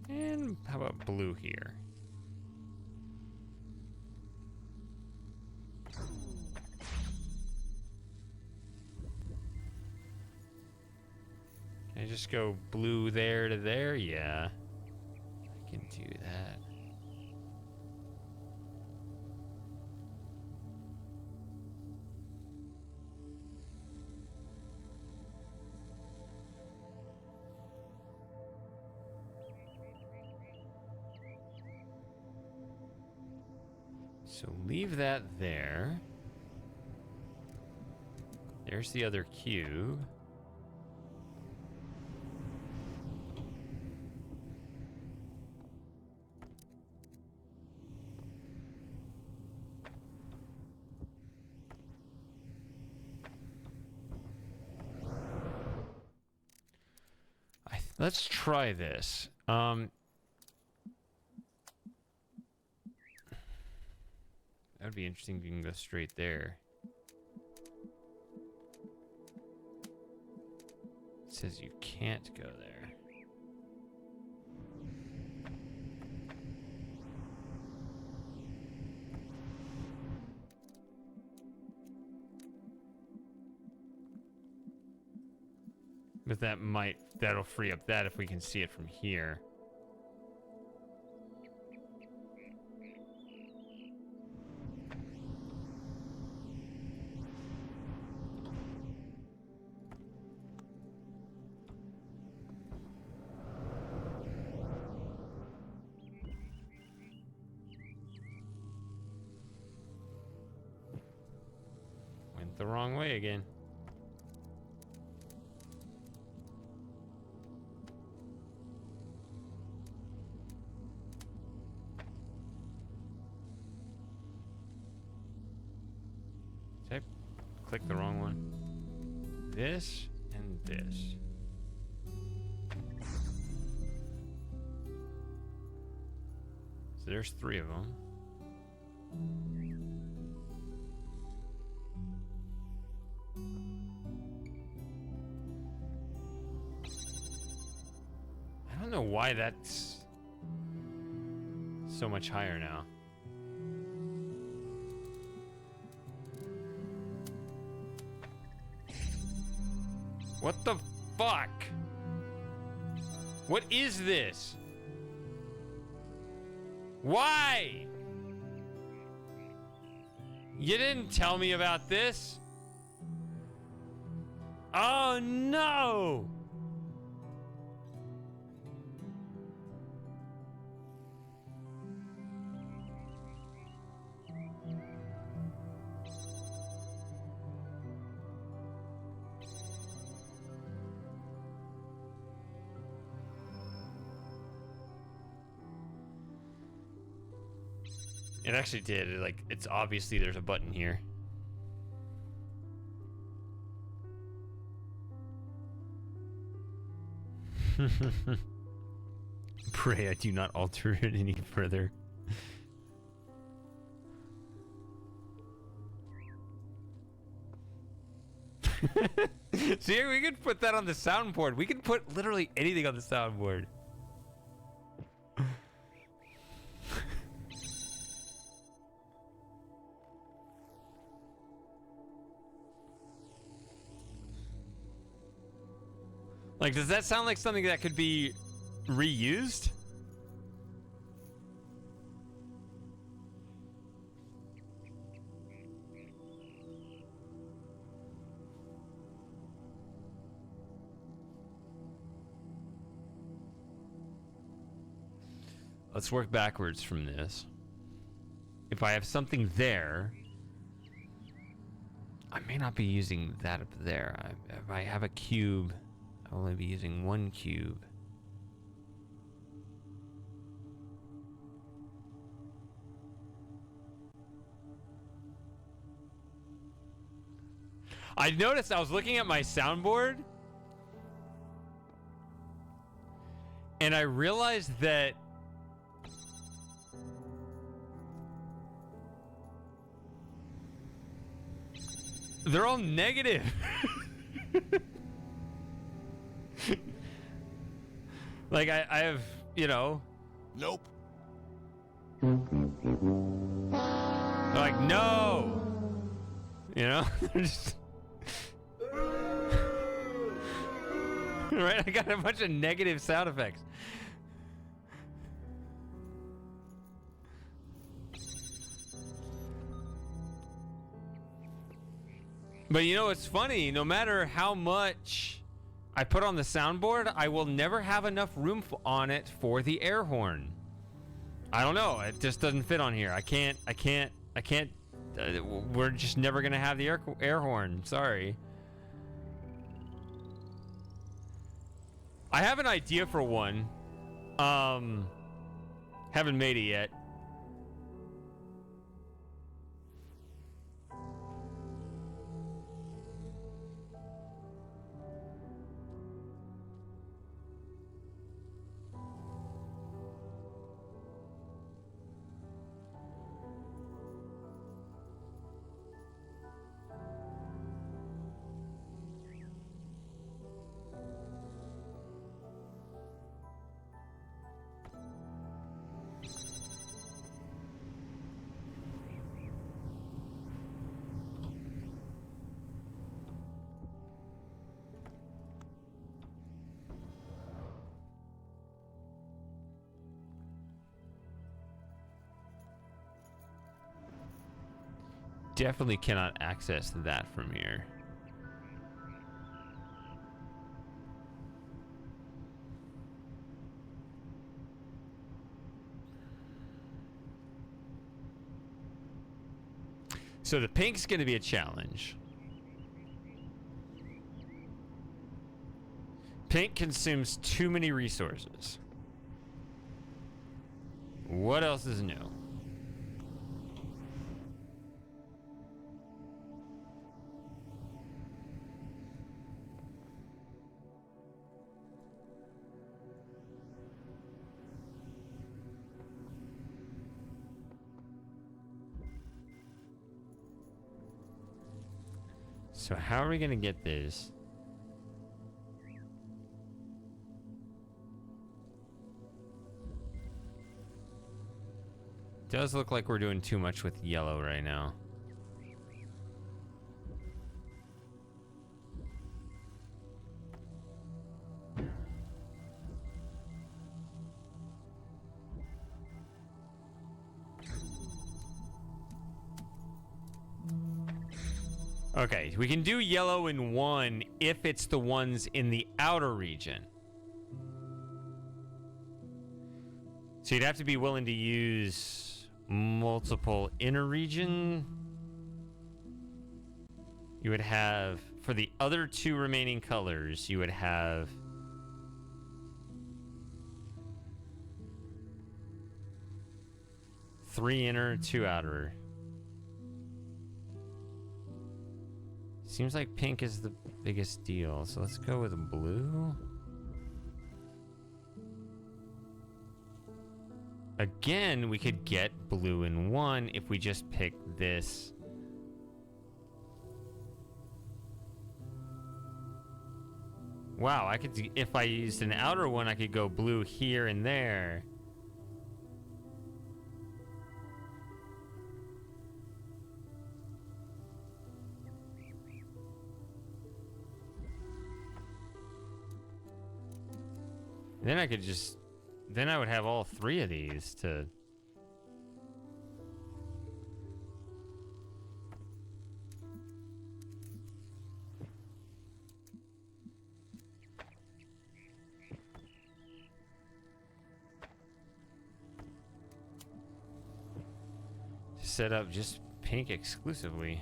And how about blue here? Can I just go blue there to there? Yeah. I can do that. So leave that there. There's the other cube. Let's try this. That would be interesting if you can go straight there. It says you can't go there. But that'll free up that if we can see it from here. Went the wrong way again. Click the wrong one. This and this. So there's 3 of them. I don't know why that's so much higher now. What the fuck? What is this? Why? You didn't tell me about this. Oh no! It actually did. It's obviously there's a button here. Pray I do not alter it any further. See, we could put that on the soundboard. We can put literally anything on the soundboard. Like, does that sound like something that could be reused? Let's work backwards from this. If I have something there, I may not be using that up there. If I have a cube, I'll only be using 1 cube. I noticed I was looking at my soundboard and I realized that they're all negative. Like I have, you know. Nope. They're like, no. You know? They're just right? I got a bunch of negative sound effects. But you know, it's funny. No matter how much I put on the soundboard, I will never have enough room on it for the air horn. I don't know. It just doesn't fit on here. I can't. We're just never gonna have the air horn. Sorry. I have an idea for one. Haven't made it yet. definitely cannot access that from here. So the pink's going to be a challenge. Pink consumes too many resources. What else is new? So how are we going to get this? Does look like we're doing too much with yellow right now. Okay, we can do yellow in one if it's the ones in the outer region. So you'd have to be willing to use multiple inner region. You would have, for the other two remaining colors, you would have three inner, two outer. Seems like pink is the biggest deal, so let's go with blue. Again, we could get blue in one if we just pick this. Wow, I could, if I used an outer one, I could go blue here and there. Then I could just, then I would have all three of these to... set up just pink exclusively.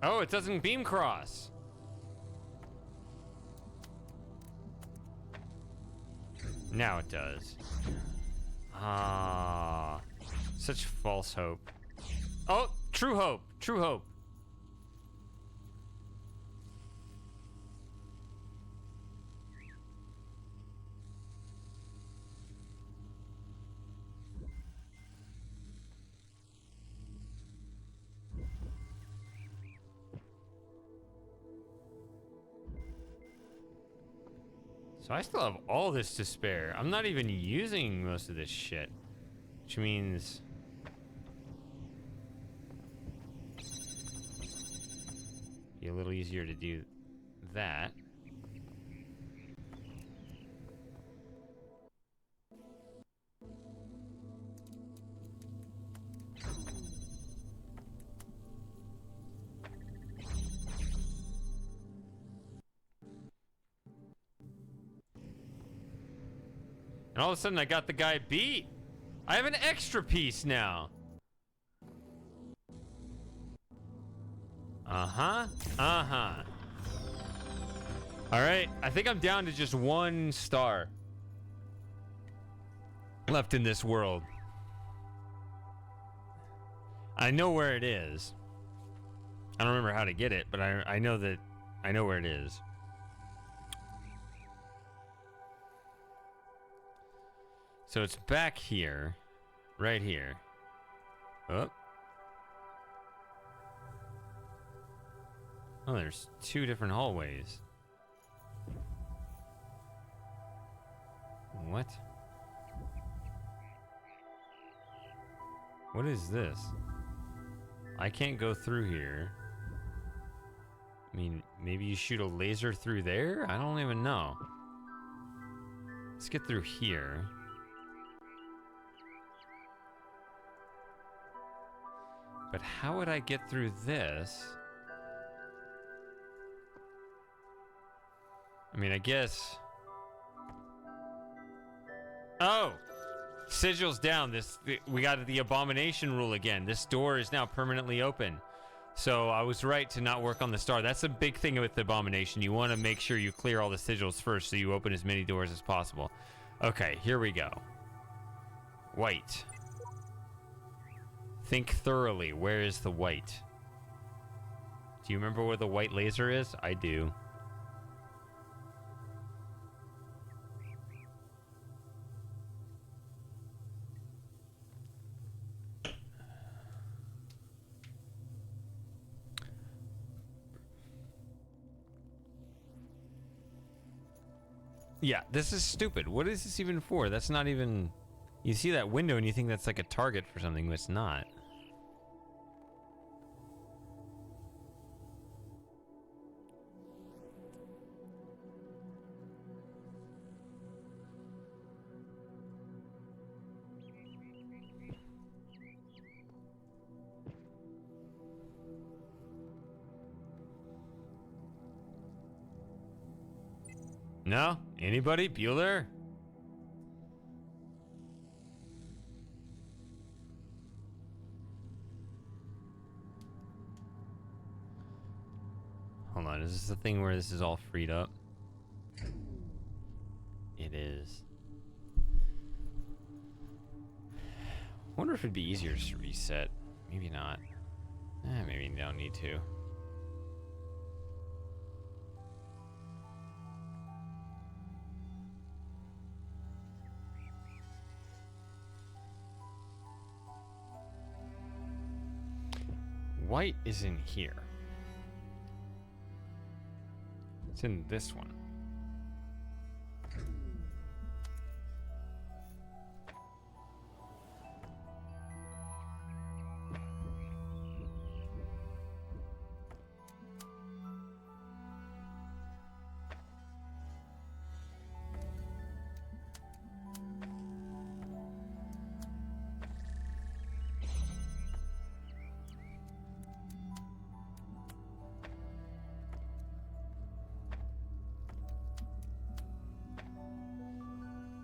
Oh, it doesn't beam cross. Now it does. Ah, such false hope. Oh, true hope. True hope. So I still have all this to spare. I'm not even using most of this shit. Which means... be a little easier to do that. And all of a sudden I got the guy beat. I have an extra piece now. Uh-huh. Uh-huh. All right. I think I'm down to just one star left in this world. I know where it is. I don't remember how to get it, but I know that I know where it is. So it's back here, right here. Oh. Oh, there's two different hallways. What? What is this? I can't go through here. I mean, maybe you shoot a laser through there? I don't even know. Let's get through here. But how would I get through this? I mean, I guess... Oh! Sigil's down. We got the Abomination rule again. This door is now permanently open. So I was right to not work on the star. That's a big thing with the Abomination. You want to make sure you clear all the sigils first so you open as many doors as possible. Okay, here we go. White. Think thoroughly. Where is the white? Do you remember where the white laser is? I do. Yeah, this is stupid. What is this even for? That's not even... You see that window and you think that's like a target for something, but it's not. No? Anybody? Bueller? Hold on, is this the thing where this is all freed up? It is. Wonder if it'd be easier just to reset. Maybe not. Maybe you don't need to. White is in here. It's in this one.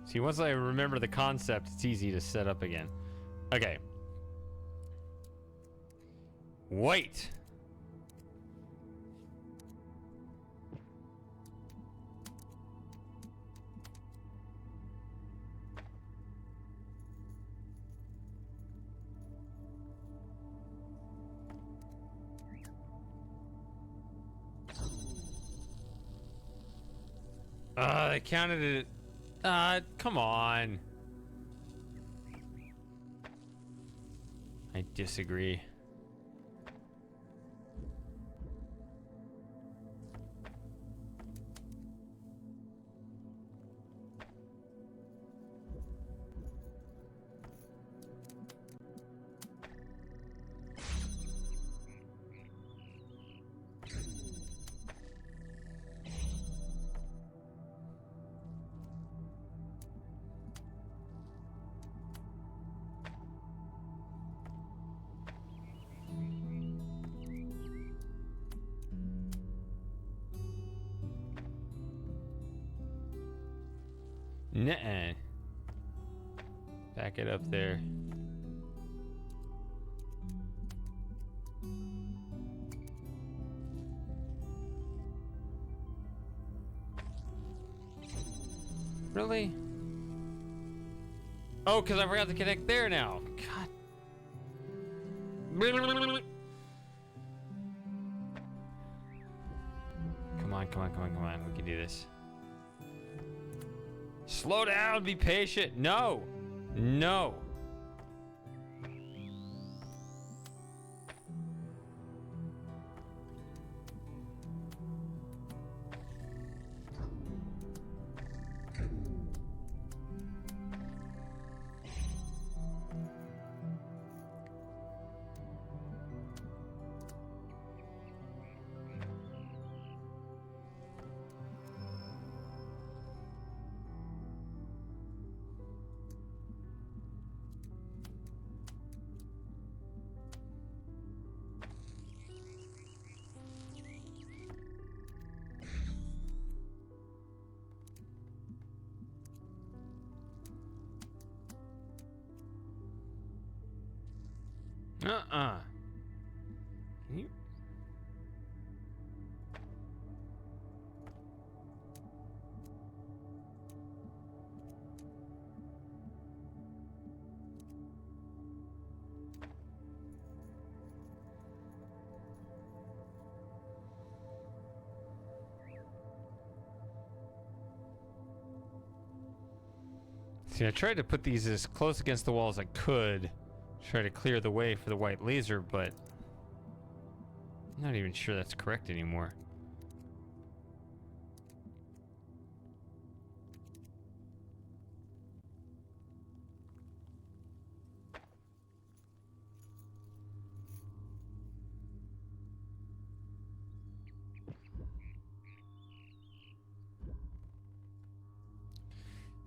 See, once I remember the concept, it's easy to set up again. Okay. Wait. They counted it. Come on. I disagree. Nuh-uh. Back it up there. Really? Oh, because I forgot to connect there now. God. Come on, come on, come on, come on. We can do this. Slow down, be patient. No. No. Uh-uh. Can you... See, I tried to put these as close against the wall as I could, try to clear the way for the white laser, but I'm not even sure that's correct anymore.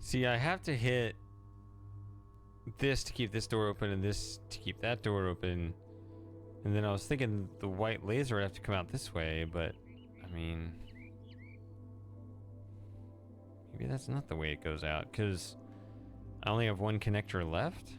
See, I have to hit this to keep this door open and this to keep that door open. And then I was thinking the white laser would have to come out this way, but I mean, maybe that's not the way it goes out, because I only have one connector left.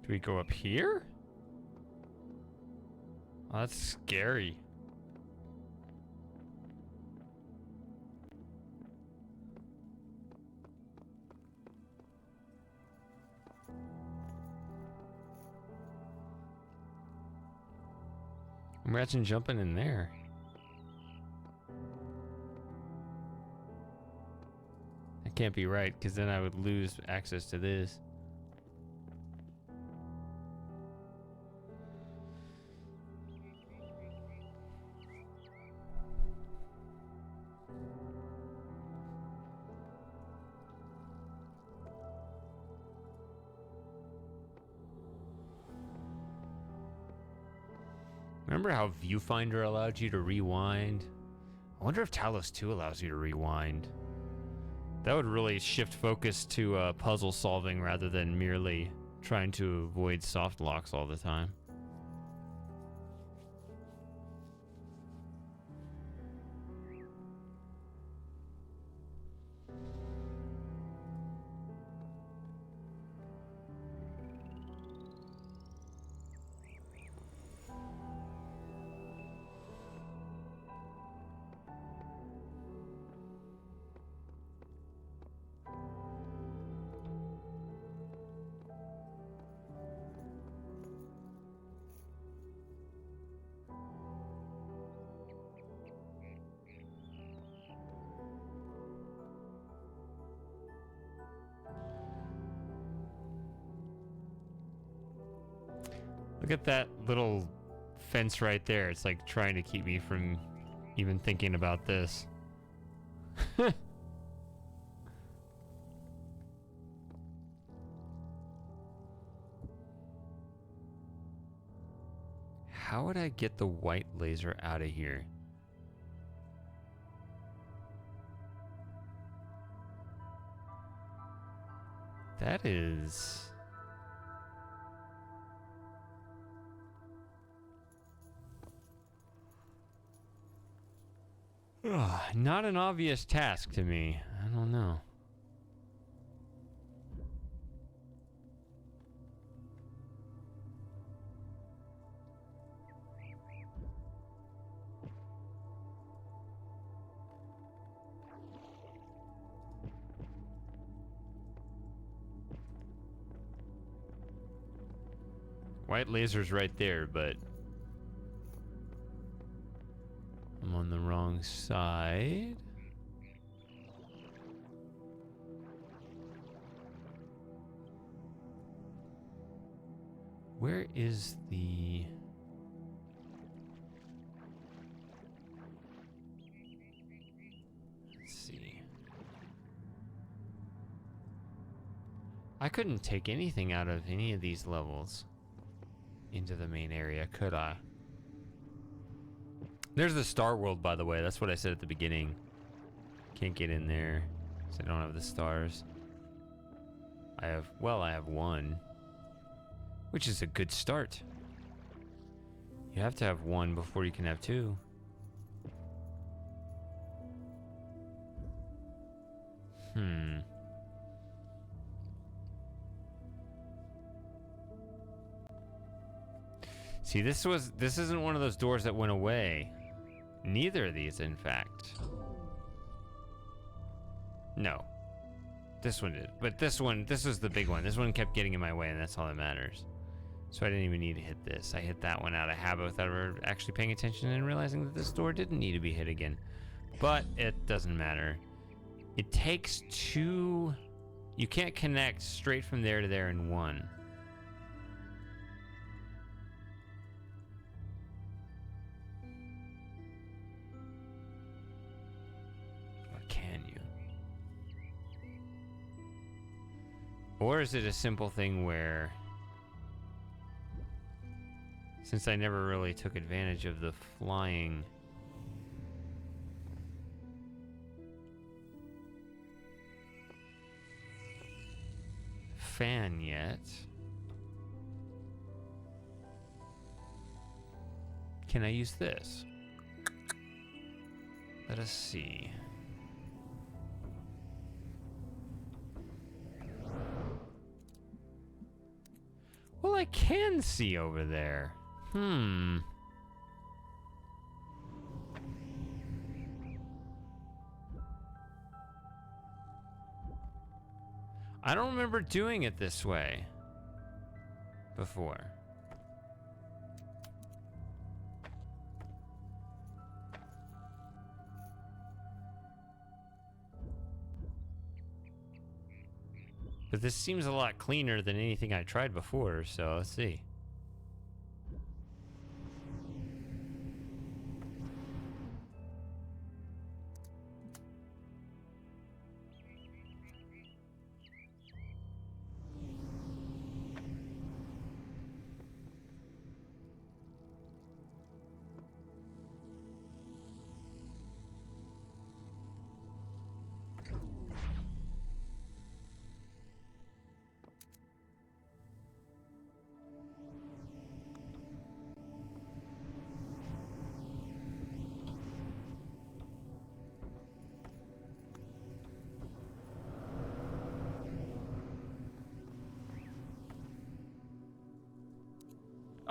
Do we go up here? Oh, that's scary. Imagine jumping in there. That can't be right, because then I would lose access to this. Remember how Viewfinder allowed you to rewind? I wonder if Talos 2 allows you to rewind. That would really shift focus to puzzle solving rather than merely trying to avoid soft locks all the time. Look at that little fence right there. It's like trying to keep me from even thinking about this. How would I get the white laser out of here? That is... not an obvious task to me. I don't know. White laser's right there, but I'm on the wrong side. Where is the... Let's see. I couldn't take anything out of any of these levels into the main area, could I? There's the Star World, by the way. That's what I said at the beginning. Can't get in there because I don't have the stars. I have one, which is a good start. You have to have one before you can have two. See, this isn't one of those doors that went away. Neither of these, in fact. No. This one did. But this was the big one. This one kept getting in my way, and that's all that matters. So I didn't even need to hit this. I hit that one out of habit without ever actually paying attention and realizing that this door didn't need to be hit again. But it doesn't matter. It takes two... You can't connect straight from there to there in one. Or can you? Or is it a simple thing where... Since I never really took advantage of the flying... fan yet. Can I use this? Let us see. Well, I can see over there. I don't remember doing it this way before. But this seems a lot cleaner than anything I tried before, so let's see.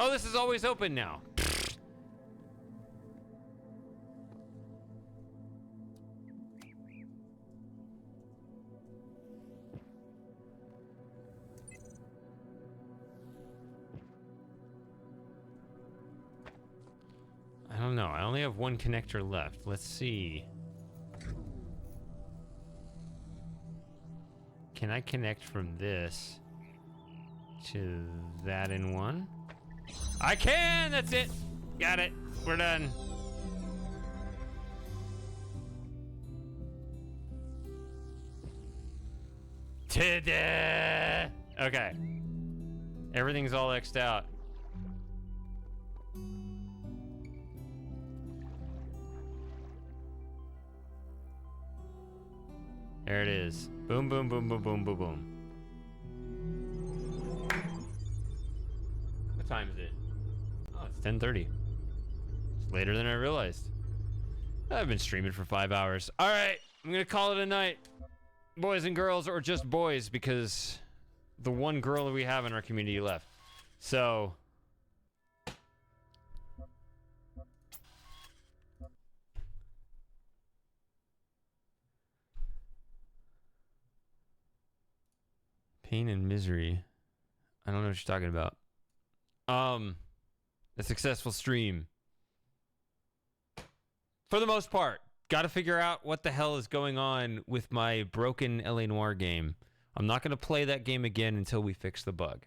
Oh, this is always open now. I don't know. I only have one connector left. Let's see. Can I connect from this to that in one? I can! That's it! Got it. We're done. Ta-da! Okay. Everything's all X'd out. There it is. Boom, boom, boom, boom, boom, boom, boom. What time is it? Oh, it's 10:30. It's later than I realized. I've been streaming for 5 hours. All right, I'm gonna call it a night. Boys and girls, or just boys, because the one girl that we have in our community left. So... Pain and misery. I don't know what you're talking about. A successful stream. For the most part. Got to figure out what the hell is going on with my broken L.A. Noire game. I'm not going to play that game again until we fix the bug.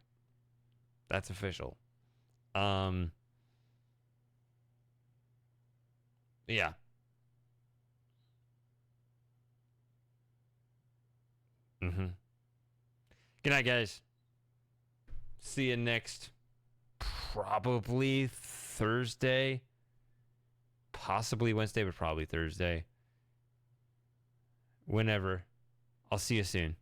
That's official. Yeah. Good night, guys. See you next probably Thursday. Possibly Wednesday, but probably Thursday. Whenever. I'll see you soon.